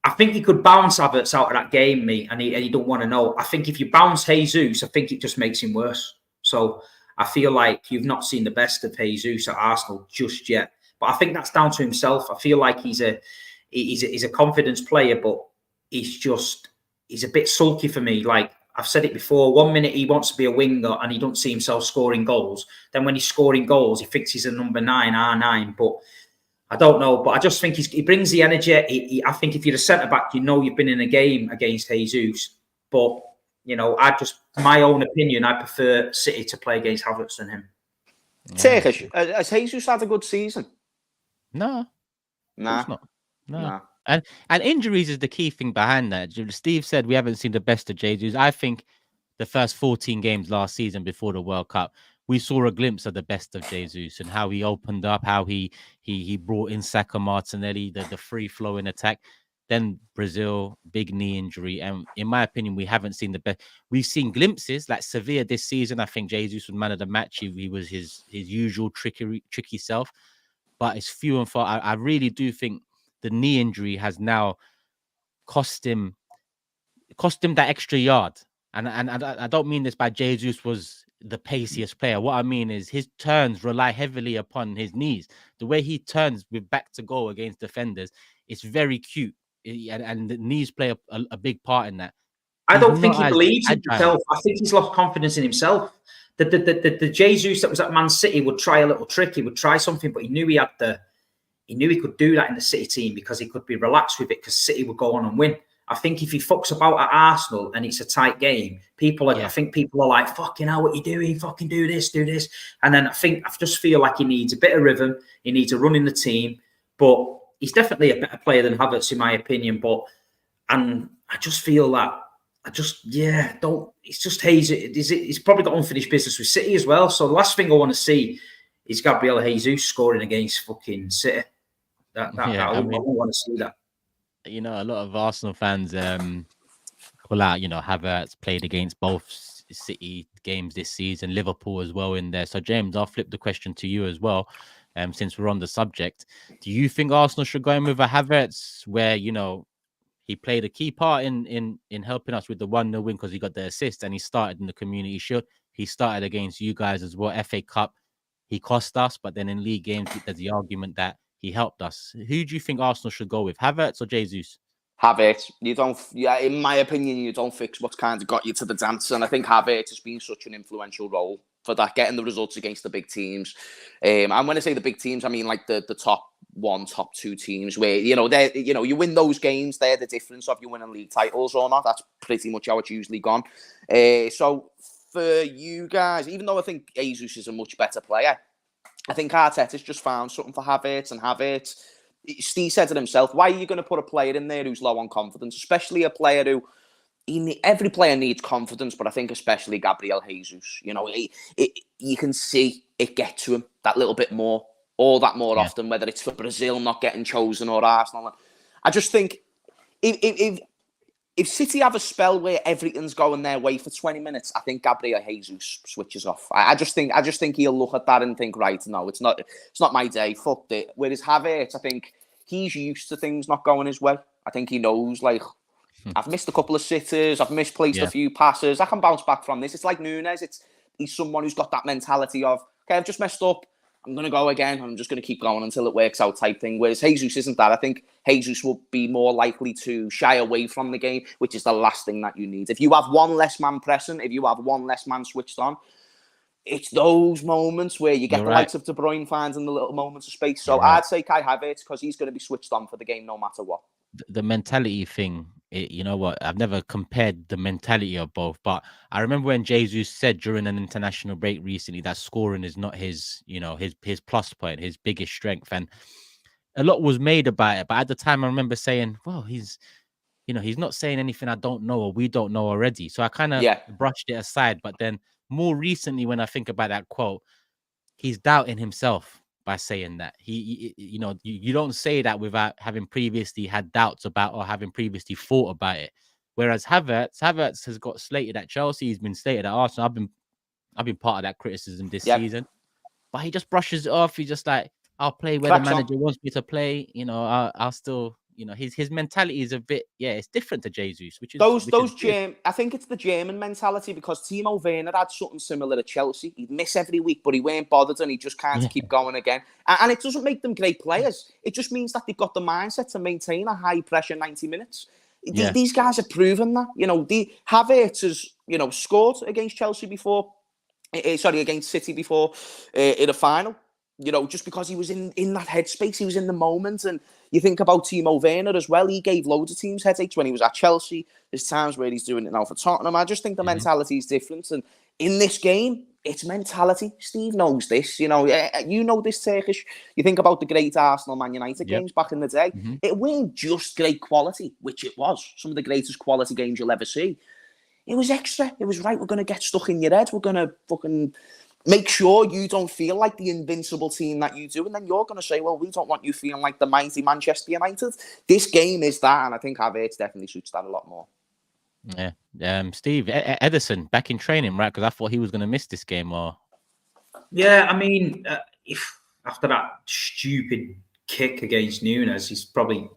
I think you could bounce Havertz out of that game, mate, and he don't want to know. I think if you bounce Jesus, I think it just makes him worse. So I feel like you've not seen the best of Jesus at Arsenal just yet. But I think that's down to himself. I feel like he's a confidence player, but he's a bit sulky for me. Like I've said it before, 1 minute he wants to be a winger and he don't see himself scoring goals. Then when he's scoring goals, he thinks he's a number 9, R9. But I don't know, but I just think he brings the energy. I think if you're a centre-back, you've been in a game against Jesus. But, my own opinion, I prefer City to play against Havertz than him. Turkish, has Jesus had a good season? No. Nah. And injuries is the key thing behind that. Steve said we haven't seen the best of Jesus. I think the first 14 games last season before the World Cup, we saw a glimpse of the best of Jesus and how he opened up, how he brought in Saka, Martinelli, the free-flowing attack. Then Brazil, big knee injury. And in my opinion, we haven't seen the best. We've seen glimpses like Sevilla this season. I think Jesus was man of the match. He was his usual tricky self. But it's few and far. I really do think the knee injury has now cost him that extra yard. And I don't mean this by Jesus was the paciest player. What I mean is his turns rely heavily upon his knees. The way he turns with back to goal against defenders, it's very cute. And the knees play a big part in that. I don't think he believes in himself. I think he's lost confidence in himself. The Jesus that was at Man City would try a little trick. He would try something, but he knew he could do that in the City team because he could be relaxed with it because City would go on and win. I think if he fucks about at Arsenal and it's a tight game, I think people are like, fucking hell, what you doing? Fucking do this. And then I just feel like he needs a bit of rhythm. He needs a run in the team. But he's definitely a better player than Havertz, in my opinion. And I just feel that, it's just Jesus. He's probably got unfinished business with City as well. So the last thing I want to see is Gabriel Jesus scoring against fucking City. I don't want to see that. A lot of Arsenal fans call out, Havertz played against both City games this season, Liverpool as well in there. So, James, I'll flip the question to you as well, since we're on the subject. Do you think Arsenal should go in with a Havertz where, he played a key part in helping us with the 1-0 win because he got the assist and he started in the Community Shield. He started against you guys as well, FA Cup. He cost us, but then in league games, there's the argument that he helped us. Who do you think Arsenal should go with, Havertz or Jesus? Havertz. In my opinion, you don't fix what's kind of got you to the dance. And I think Havertz has been such an influential role for that, getting the results against the big teams. And when I say the big teams, I mean like the top 1, top 2 teams where, you win those games. They're the difference of you winning league titles or not. That's pretty much how it's usually gone. So for you guys, even though I think Jesus is a much better player, I think Arteta's just found something for Havertz. And Havertz, Steve said it himself, why are you going to put a player in there who's low on confidence, especially a player who, every player needs confidence, but I think especially Gabriel Jesus. You can see it get to him that little bit more, or that more often, whether it's for Brazil not getting chosen or Arsenal. I just think if City have a spell where everything's going their way for 20 minutes, I think Gabriel Jesus switches off. I just think he'll look at that and think, right, no, it's not my day. Fuck it. Whereas Havertz, I think he's used to things not going his way. I think he knows, like, I've missed a couple of sitters, I've misplaced a few passes, I can bounce back from this. It's like Nunes. He's someone who's got that mentality of, okay, I've just messed up, I'm going to go again, I'm just going to keep going until it works out type thing. Whereas Jesus isn't that. I think Jesus will be more likely to shy away from the game, which is the last thing that you need. If you have one less man pressing, if you have one less man switched on, it's those moments where you get the likes of De Bruyne finding the little moments of space. So I'd say Kai Havertz, because he's going to be switched on for the game no matter what. The mentality thing, you know what? I've never compared the mentality of both, but I remember when Jesus said during an international break recently that scoring is not his, his plus point, his biggest strength. And a lot was made about it. But at the time, I remember saying, well, he's not saying anything I don't know or we don't know already. So I kind of brushed it aside. But then more recently, when I think about that quote, he's doubting himself by saying that. You don't say that without having previously had doubts about or having previously thought about it. Whereas Havertz has got slated at Chelsea. He's been slated at Arsenal. I've been part of that criticism this season. But he just brushes it off. He's just like, I'll play where the manager wants me to play. I'll still, his mentality is a bit, it's different to Jesus, which is I think it's the German mentality, because Timo Werner had something similar at Chelsea. He'd miss every week, but he weren't bothered, and he just can't keep going again. And it doesn't make them great players. It just means that they've got the mindset to maintain a high pressure 90 minutes. These guys have proven that. Havertz has, scored against Chelsea before. Against City before in a final. Just because he was in that headspace, he was in the moment. And you think about Timo Werner as well. He gave loads of teams headaches when he was at Chelsea. There's times where he's doing it now for Tottenham. I just think the mentality is different. And in this game, it's mentality. Steve knows this. You know this, Turkish. You think about the great Arsenal Man United games back in the day. It weren't just great quality, which it was. Some of the greatest quality games you'll ever see. It was extra. It was right. We're going to get stuck in your head. We're going to fucking make sure you don't feel like the invincible team that you do. And then you're going to say, well, we don't want you feeling like the mighty Manchester United. This game is that. And I think Havertz definitely suits that a lot more. Yeah. Steve, Ederson back in training, right? Because I thought he was going to miss this game. Or yeah, I mean, if after that stupid kick against Nunes, he's probably...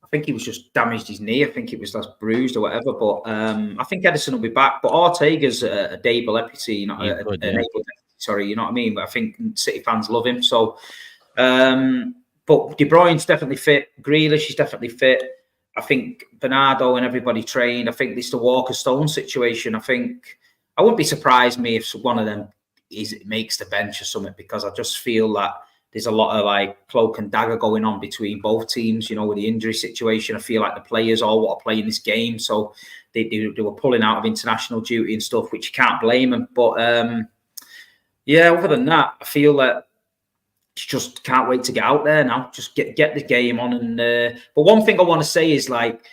I think he was just damaged his knee. I think it was just bruised or whatever. But I think Ederson will be back. But Ortega's a Dable deputy, sorry, you know what I mean? But I think City fans love him. So, but De Bruyne's definitely fit. Grealish is definitely fit. I think Bernardo and everybody trained. I think it's the Walker-Stone situation. I wouldn't be surprised if one of them makes the bench or something, because I just feel that there's a lot of like cloak and dagger going on between both teams, with the injury situation. I feel like the players all want to play in this game. So they were pulling out of international duty and stuff, which you can't blame them. But other than that, I feel that just can't wait to get out there now. Just get the game on. And but one thing I want to say is, like,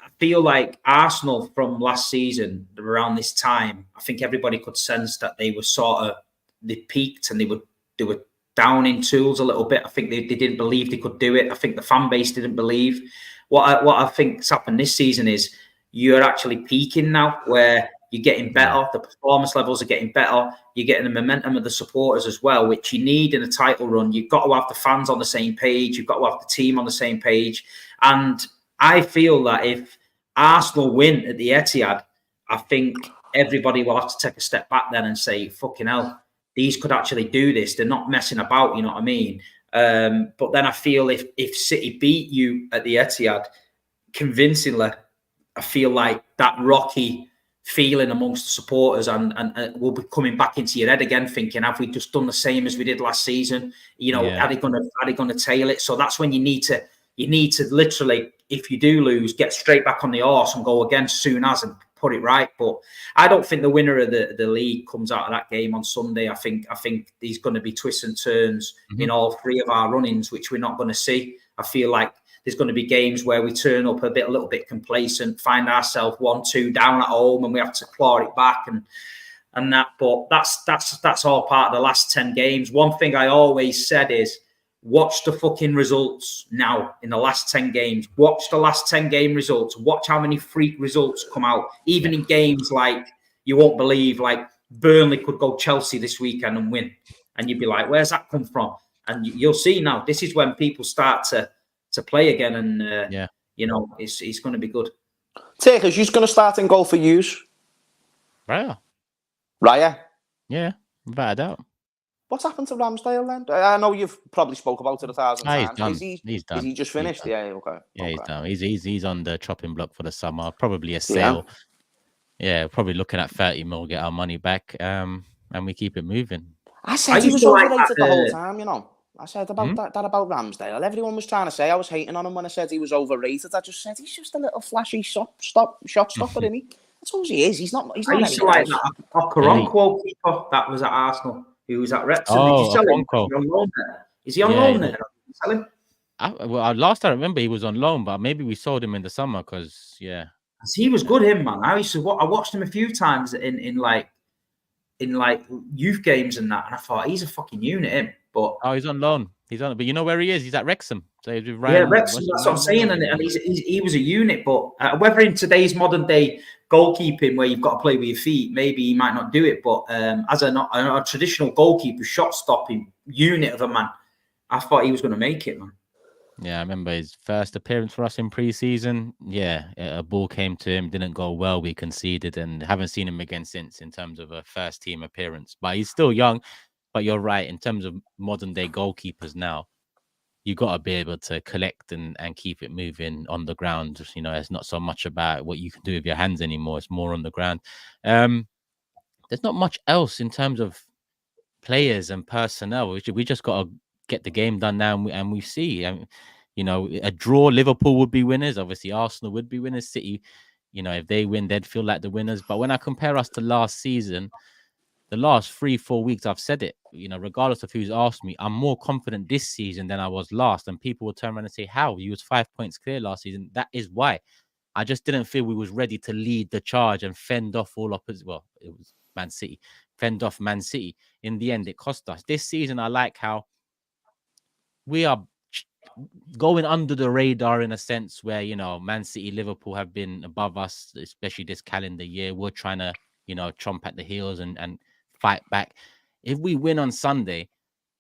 I feel like Arsenal from last season, around this time, I think everybody could sense that they were they peaked and they were down in tools a little bit. I think they didn't believe they could do it. I think the fan base didn't believe. What I think's happened this season is you're actually peaking now, where you're getting better. The performance levels are getting better. You're getting the momentum of the supporters as well, which you need in a title run. You've got to have the fans on the same page. You've got to have the team on the same page. And I feel that if Arsenal win at the Etihad, I think everybody will have to take a step back then and say, fucking hell, these could actually do this. They're not messing about, you know what I mean? But then I feel if City beat you at the Etihad convincingly, I feel like that rocky feeling amongst the supporters and will be coming back into your head again, thinking, have we just done the same as we did last season? Are they going to tail it? So that's when you need to literally, if you do lose, get straight back on the horse and go again soon as and put it right. But I don't think the winner of the league comes out of that game on Sunday. I think there's going to be twists and turns in all three of our run-ins, which we're not going to see. I feel like there's going to be games where we turn up a little bit complacent, find ourselves 1-2 down at home, and we have to claw it back and that. But that's all part of the last 10 games. One thing I always said is, watch the fucking results now in the last 10 games. Watch the last 10 game results. Watch how many freak results come out. Even in games like you won't believe, like Burnley could go Chelsea this weekend and win. And you'd be like, where's that come from? And you'll see now, this is when people start to play again. And, it's going to be good. Takers, who's going to start in goal for yous? Raya? Yeah, without a doubt. What's happened to Ramsdale then? I know you've probably spoke about it 1,000 times. He's done. Is he just finished? Yeah, okay. Yeah, he's done. He's on the chopping block for the summer. Probably a sale. Yeah, probably looking at 30 mil, get our money back, and we keep it moving. I said he was overrated the whole time, I said about that about Ramsdale. Everyone was trying to say I was hating on him when I said he was overrated. I just said he's just a little flashy shot stopper, isn't he? That's all he is. He's not. He's not. I used to like that Goalkeeper that was at Arsenal. Who was at Wrexham? Did you sell him? Is he on loan there? Is he on loan there? Sell him? Last I remember he was on loan, but maybe we sold him in the summer because he was good, him, man. I watched him a few times in like youth games and that, and I thought he's a fucking unit, him. But he's on loan. But you know where he is? He's at Wrexham. So he's with Ryan. Wrexham. That's what I'm saying. And he was a unit. But whether in today's modern day goalkeeping, where you've got to play with your feet, maybe he might not do it. But as a traditional goalkeeper, shot stopping unit of a man, I thought he was going to make it, man. Yeah, I remember his first appearance for us in pre-season. Yeah, a ball came to him, didn't go well. We conceded, and haven't seen him again since in terms of a first-team appearance. But he's still young. But you're right, in terms of modern-day goalkeepers now, you got to be able to collect and keep it moving on the ground. You know, it's not so much about what you can do with your hands anymore. It's more on the ground. There's not much else in terms of players and personnel. We just got to get the game done now, and we see. You know, a draw, Liverpool would be winners. Obviously, Arsenal would be winners. City, you know, if they win, they'd feel like the winners. But when I compare us to last season, the last 3-4 weeks, I've said it, you know, regardless of who's asked me, I'm more confident this season than I was last. And people will turn around and say, how? You was 5 points clear last season. That is why. I just didn't feel we was ready to lead the charge and fend off all opposite. Well, it was Man City. Fend off Man City. In the end, it cost us. This season, I like how we are going under the radar in a sense where, you know, Man City, Liverpool have been above us, especially this calendar year. We're trying to, you know, chomp at the heels and fight back. If we win on Sunday,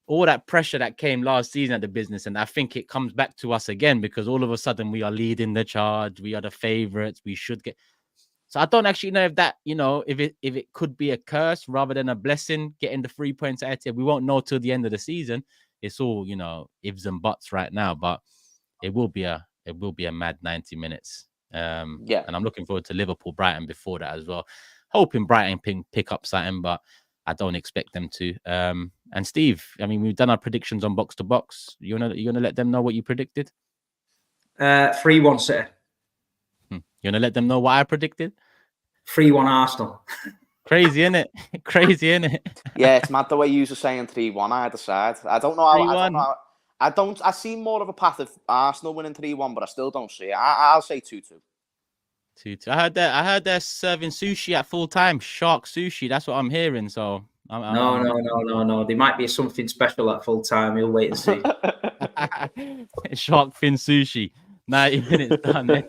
all that pressure that came last season at the business, and I think it comes back to us again because all of a sudden we are leading the charge. We are the favorites. We should get. So I don't actually know if that, you know, if it could be a curse rather than a blessing, getting the 3 points at Etihad. We won't know till the end of the season. It's all, you know, ifs and buts right now, but it will be a mad 90 minutes. And I'm looking forward to Liverpool, Brighton before that as well. Hoping Brighton pick up something, but I don't expect them to. And Steve, I mean, we've done our predictions on box to box. You gonna let them know what you predicted? 3-1 City. You gonna let them know what I predicted? 3-1 Arsenal. Crazy, innit? Crazy, innit? Yeah, it's mad the way you were saying 3-1 either side. I don't know how. I see more of a path of Arsenal winning 3-1, but I still don't see it. I'll say 2-2. 2-2. I heard they're serving sushi at full time. Shark sushi. That's what I'm hearing. So no. There might be something special at full time. You'll wait and see. Shark fin sushi. 90 minutes done.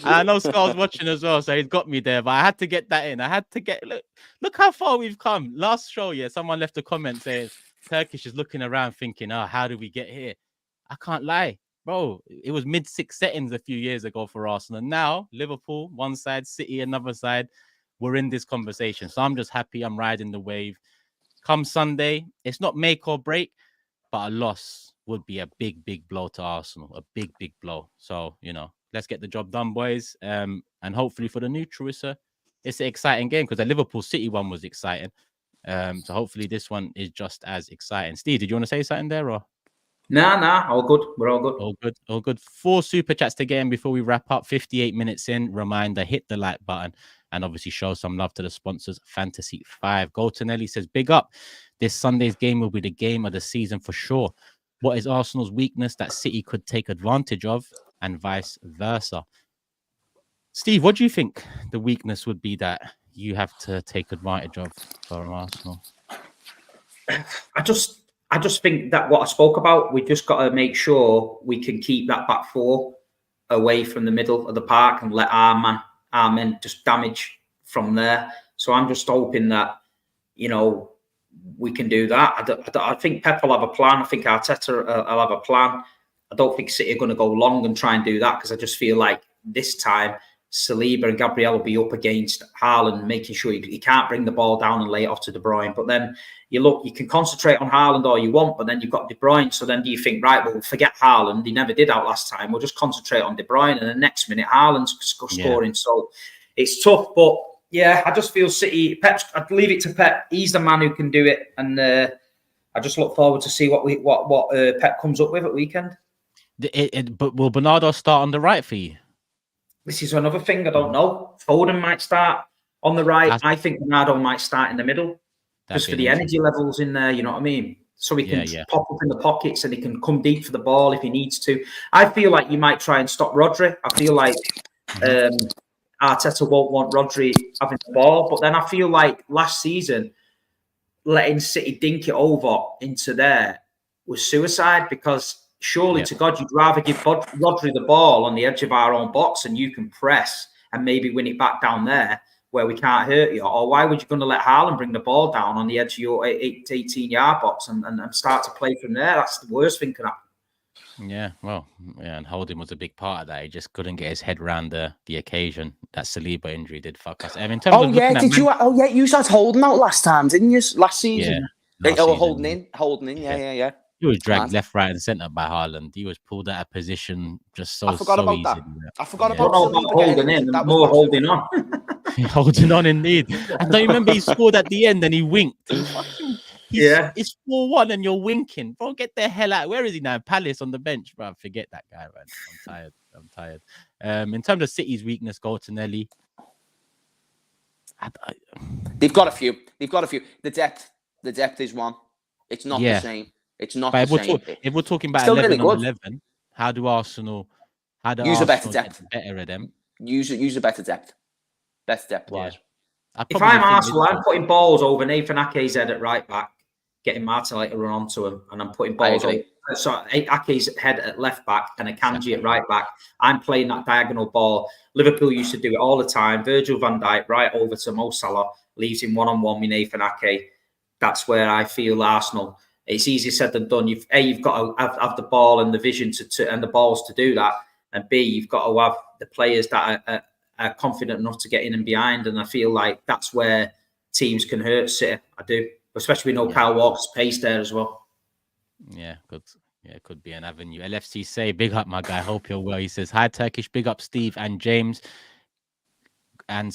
I know Scar's watching as well, so he's got me there. But I had to get that in. I had to get look how far we've come. Last show, someone left a comment saying Turkish is looking around thinking, how do we get here? I can't lie, bro. It was mid-6 settings a few years ago for Arsenal. Now Liverpool, one side, City, another side. We're in this conversation, so I'm just happy. I'm riding the wave. Come Sunday, it's not make or break, but a loss would be a big, big blow to Arsenal. A big, big blow. So, you know, let's get the job done, boys. And hopefully for the neutral, it's an exciting game because the Liverpool City one was exciting. So hopefully this one is just as exciting. Steve, did you want to say something there or? Nah, all good. We're all good. All good. 4 super chats to get in before we wrap up. 58 minutes in. Reminder, hit the like button and obviously show some love to the sponsors. Fantasy 5. Goltonelli says, big up. This Sunday's game will be the game of the season for sure. What is Arsenal's weakness that City could take advantage of and vice versa? Steve, what do you think the weakness would be that you have to take advantage of for Arsenal? I just think that what I spoke about, we just got to make sure we can keep that back four away from the middle of the park and let our men just damage from there. So I'm just hoping that, you know, we can do that. I think Pep will have a plan. I think Arteta will have a plan. I don't think City are going to go long and try and do that because I just feel like this time Saliba and Gabriel will be up against Haaland, making sure he can't bring the ball down and lay it off to De Bruyne. But then you can concentrate on Haaland all you want, but then you've got De Bruyne. So then do you think, right, well, forget Haaland. He never did out last time. We'll just concentrate on De Bruyne. And the next minute, Haaland's scoring. Yeah. So it's tough. But yeah, I just feel City, I'd leave it to Pep. He's the man who can do it. And I just look forward to see what Pep comes up with at weekend. But will Bernardo start on the right for you? This is another thing I don't know. Foden might start on the right. I think Bernardo might start in the middle, just for the energy levels in there. You know what I mean? so he can pop up in the pockets and he can come deep for the ball if he needs to. I feel like you might try and stop Rodri. I feel like Arteta won't want Rodri having the ball, but then I feel like last season letting City dink it over into there was suicide, because surely to God, you'd rather give Rodri the ball on the edge of our own box and you can press and maybe win it back down there where we can't hurt you. Or why would you going to let Haaland bring the ball down on the edge of your 18-yard box and start to play from there? That's the worst thing can happen. Yeah, well, and holding was a big part of that. He just couldn't get his head around the occasion. That Saliba injury did fuck us. I mean, in terms of you started holding out last time, didn't you? Last season. Yeah, holding in. Yeah. He was dragged left, right, and centre by Haaland. He was pulled out of position just so. I forgot about easy. that. I forgot about holding in. That more holding on. Holding on, indeed. I don't remember he scored at the end and he winked. It's 4-1 and you're winking. Bro, get the hell out. Where is he now? Palace on the bench, bro. Forget that guy, man. I'm tired. In terms of City's weakness, Goltonelli. They've got a few. The depth is one. It's not the same. It's not the same. If we're talking about 11 on 11, how do Arsenal use a better depth? Better at them. Use a better depth. Best depth wise. If I'm Arsenal, I'm putting balls over Nathan Ake's head at right back, getting Martinelli to run onto him, and I'm putting balls over Ake's head at left back and Akanji at right back. I'm playing that diagonal ball. Liverpool used to do it all the time. Virgil van Dijk right over to Mo Salah, leaves him one-on-one with Nathan Ake. That's where I feel Arsenal. It's easier said than done. You've got to have the ball and the vision to and the balls to do that, and B, you've got to have the players that are confident enough to get in and behind. And I feel like that's where teams can hurt City. I do, especially with Kyle Walker's pace there as well. Yeah, good. Yeah, it could be an avenue. LFC say, big up, my guy. Hope you're well. He says, hi, Turkish. Big up, Steve and James. And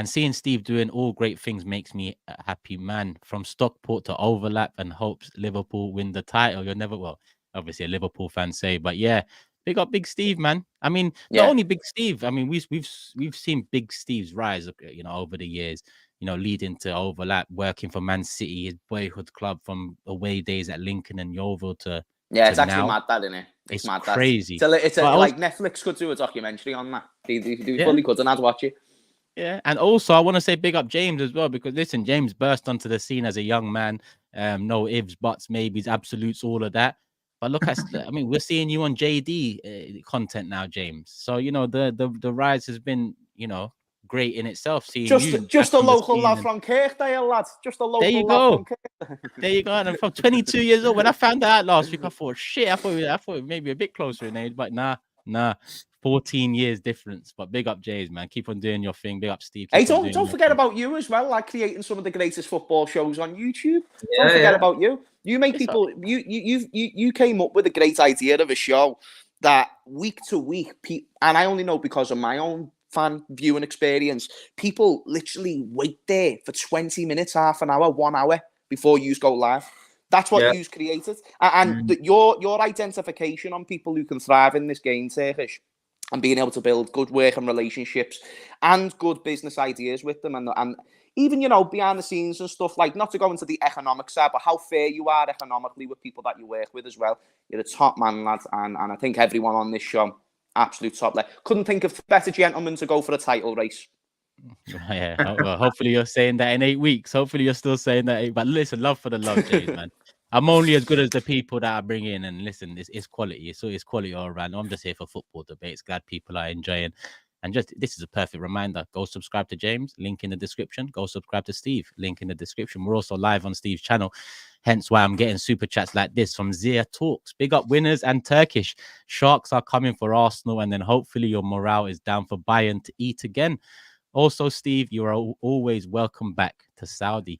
seeing Steve doing all great things makes me a happy man. From Stockport to Overlap, and hopes Liverpool win the title. You're never, well, obviously a Liverpool fan say, but yeah, big up Big Steve, man. I mean, not only Big Steve. I mean, we've seen Big Steve's rise, over the years. Leading to Overlap, working for Man City, his boyhood club from away days at Lincoln and Yeovil to it's actually now. mad, that, isn't it? It's mad, crazy. It's like Netflix could do a documentary on that. They fully could, and I'd watch it. Yeah, and also I want to say big up James as well, because listen, James burst onto the scene as a young man. No ifs, buts, maybes, absolutes, all of that. But look at, I mean, we're seeing you on JD content now, James. So the rise has been great in itself. Seeing just a local lad from Kirkdale, lads. Just a local lad from Kirkdale. There you go. And I'm from 22 years old. When I found that out last week, I thought, shit, I thought maybe a bit closer in age, but nah. 14 years difference. But big up James, man. Keep on doing your thing. Big up Steve. Hey, don't forget about you as well, like creating some of the greatest football shows on YouTube. Don't forget about you. You make people. You came up with a great idea of a show that week to week, and I only know because of my own fan viewing experience. People literally wait there for 20 minutes, half an hour, 1 hour before you go live. That's what you've created, and your identification on people who can thrive in this game, Turkish, and being able to build good working relationships and good business ideas with them, and even behind the scenes and stuff, like, not to go into the economic side, but how fair you are economically with people that you work with as well. You're a top man, lad, and I think everyone on this show, absolute top lad. Couldn't think of better gentlemen to go for a title race. Yeah, well, hopefully you're saying that in 8 weeks. Hopefully you're still saying that. But listen, love for the love, James, man. I'm only as good as the people that I bring in, and listen, it's quality. It's quality all around. I'm just here for football debates. Glad people are enjoying. And this is a perfect reminder. Go subscribe to James, link in the description. Go subscribe to Steve, link in the description. We're also live on Steve's channel. Hence why I'm getting super chats like this from Zia Talks. Big up Winners and Turkish. Sharks are coming for Arsenal, and then hopefully your morale is down for Bayern to eat again. Also, Steve, you are always welcome back to Saudi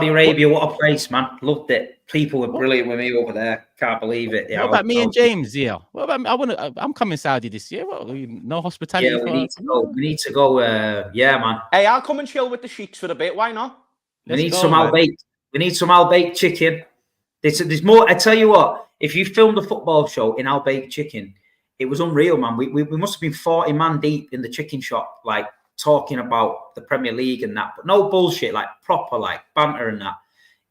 Arabia, what a place, man. Loved it. People were brilliant with me over there. Can't believe it. What about me and James? Yeah. What about me? I'm coming Saudi this year. Well, no hospitality. Yeah, we need to go. Yeah, man. Hey, I'll come and chill with the sheiks for a bit. Why not? We need some al-baked chicken. There's more. I tell you what, if you filmed a football show in al-baked chicken, it was unreal, man. We must have been 40 man deep in the chicken shop, like, talking about the Premier League and that, but no bullshit, like proper, like, banter and that.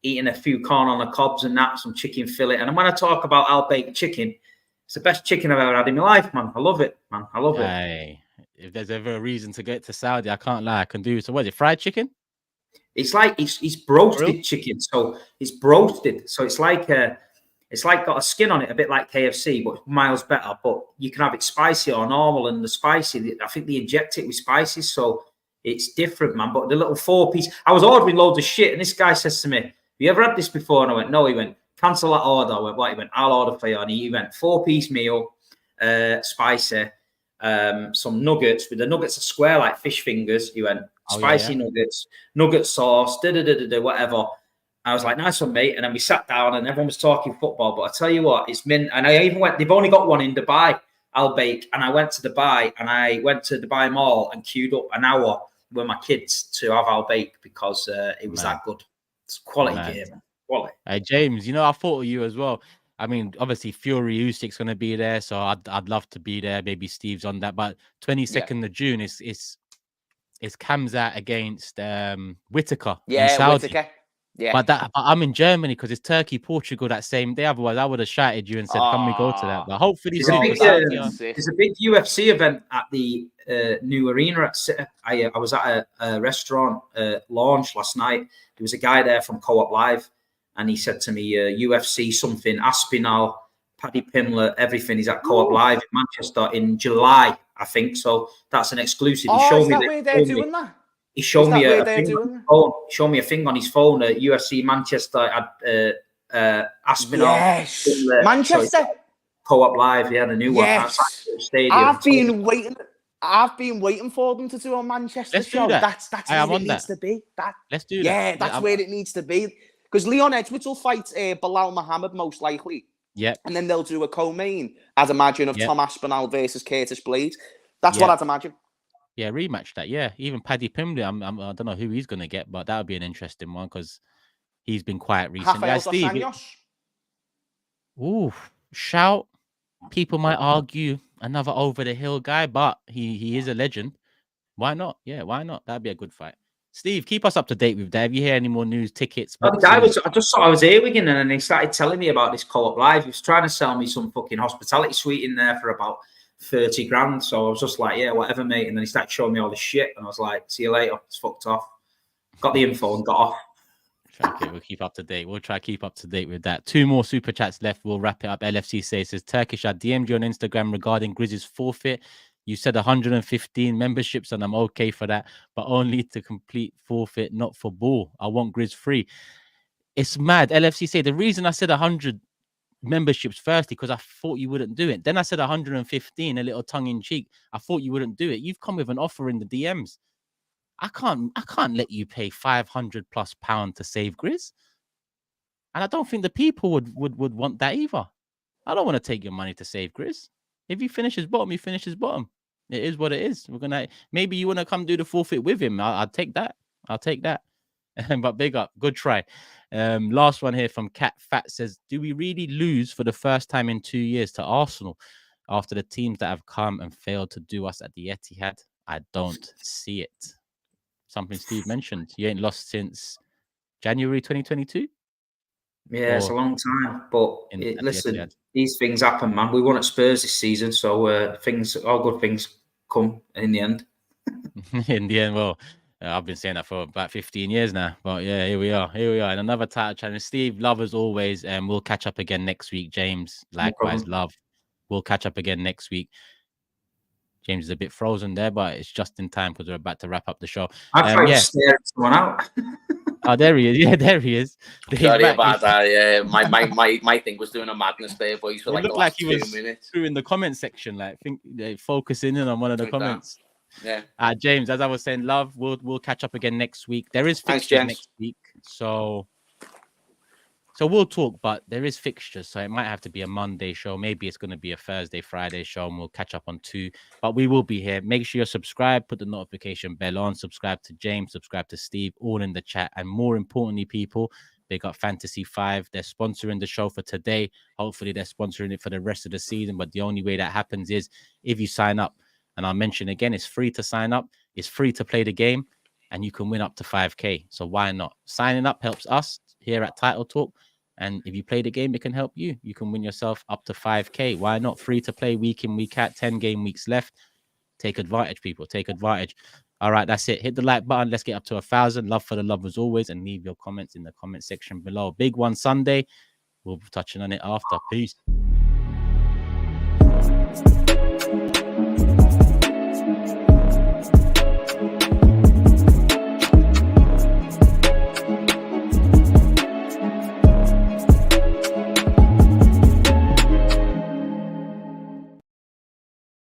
eating a few corn on the cobs and that, some chicken fillet. And when I talk about al-baked chicken, it's the best chicken I've ever had in my life, man. I love it, man. I love it. If there's ever a reason to get to Saudi, I can't lie. I can do. So what is it? Fried chicken? It's like it's broasted chicken. So it's broasted. So it's like got a skin on it, a bit like KFC, but miles better. But you can have it spicy or normal. And the spicy, I think they inject it with spices. So it's different, man. But the little 4-piece, I was ordering loads of shit. And this guy says to me, have you ever had this before? And I went, no. He went, cancel that order. I went, what? He went, I'll order for you. And he went, 4-piece meal, spicy, some nuggets. With the nuggets are square like fish fingers. He went, spicy nuggets, nugget sauce, whatever. I was like, nice one, mate. And then we sat down and everyone was talking football. But I tell you what, it's mint. And I even went, they've only got one in Dubai, al-bake. And I went to Dubai and I went to Dubai Mall and queued up an hour with my kids to have al-bake because it was that good. It's quality game, quality. Hey, James, I thought of you as well. I mean, obviously, Fury Usyk's going to be there. So I'd love to be there. Maybe Steve's on that. But 22nd of June is Kamzat against Whitaker in Saudi. Whitaker. Yeah. But I'm in Germany because it's Turkey, Portugal that same day. Otherwise, I would have shouted you and said, can we go to that? But hopefully there's a big UFC event at the new arena at City. I was at a restaurant launch last night. There was a guy there from Co-op Live, and he said to me, UFC something, Aspinall, Paddy Pimblett, everything is at Co-op Live in Manchester in July, I think. So that's an exclusive. He showed me where they're doing that? He showed me a thing on his phone at UFC Manchester at Aspinall. Yes, Manchester. Co-op Live, the new one. Stadium. I've been waiting for them to do a Manchester show. That's where it needs to be. Let's do that. Yeah, that's where it needs to be. Because Leon Edwards will fight Bilal Muhammad most likely. Yeah. And then they'll do a co-main, I'd imagine, of Tom Aspinall versus Curtis Blades. That's what I'd imagine. Yeah, rematch that. Yeah, even Paddy Pimblett. I don't know who he's going to get, but that would be an interesting one because he's been quiet recently. Ooh, shout. People might argue another over-the-hill guy, but he is a legend. Why not? Yeah, why not? That'd be a good fight. Steve, keep us up to date with that. If you hear any more news, tickets. The guy I just saw I was here again, and then he started telling me about this Co-op Live. He was trying to sell me some fucking hospitality suite in there for about 30 grand. So I was just like, yeah, whatever, mate. And then he started showing me all this shit, and I was like, see you later. It's fucked off. Got the info and got off. Okay, we'll keep up to date. We'll try to keep up to date with that. 2 more super chats left. We'll wrap it up. LFC says, Turkish, I DM'd you on Instagram regarding Grizz's forfeit. You said 115 memberships, and I'm okay for that, but only to complete forfeit, not for ball. I want Grizz free. It's mad. LFC say the reason I said 100 memberships firstly because I thought you wouldn't do it. Then I said 115, a little tongue in cheek. I thought you wouldn't do it. You've come with an offer in the DMs. I can't let you pay £500+ to save Grizz. And I don't think the people would want that either. I don't want to take your money to save Grizz. If he finishes bottom, he finishes bottom. It is what it is. Maybe you want to come do the forfeit with him. I'll take that. But big up. Good try. Last one here from Cat Fat says, do we really lose for the first time in 2 years to Arsenal after the teams that have come and failed to do us at the Etihad? I don't see it. Something Steve mentioned. You ain't lost since January 2022? Yeah, it's a long time. But listen, these things happen, man. We won at Spurs this season, so all good things come in the end. In the end, well, I've been saying that for about 15 years now. But yeah, here we are. And another title challenge. Steve, love as always. And we'll catch up again next week. James, likewise, love. We'll catch up again next week. James is a bit frozen there, but it's just in time because we're about to wrap up the show. I tried to stare someone out. Oh, there he is. Yeah, there he is. Sorry about that. Yeah, my thing was doing a madness there, boys, for like the last 2 minutes. Through in the comment section, like focusing in on one of the comments. Yeah. James, as I was saying, love. We'll catch up again next week. There is fixtures next week, so we'll talk. But there is fixtures, so it might have to be a Monday show. Maybe it's going to be a Thursday, Friday show, and we'll catch up on 2. But we will be here. Make sure you're subscribed. Put the notification bell on. Subscribe to James. Subscribe to Steve. All in the chat. And more importantly, people, they got Fantasy 5. They're sponsoring the show for today. Hopefully, they're sponsoring it for the rest of the season. But the only way that happens is if you sign up. And I'll mention again, it's free to sign up. It's free to play the game. And you can win up to 5K. So why not? Signing up helps us. here at Title Talk. And if you play the game, it can help you. You can win yourself up to 5K. Why not? Free to play, week in, week out, 10 game weeks left. Take advantage, people. Take advantage. All right, that's it. Hit the like button. Let's get up to 1,000. Love for the love as always. And leave your comments in the comment section below. Big one Sunday. We'll be touching on it after. Peace.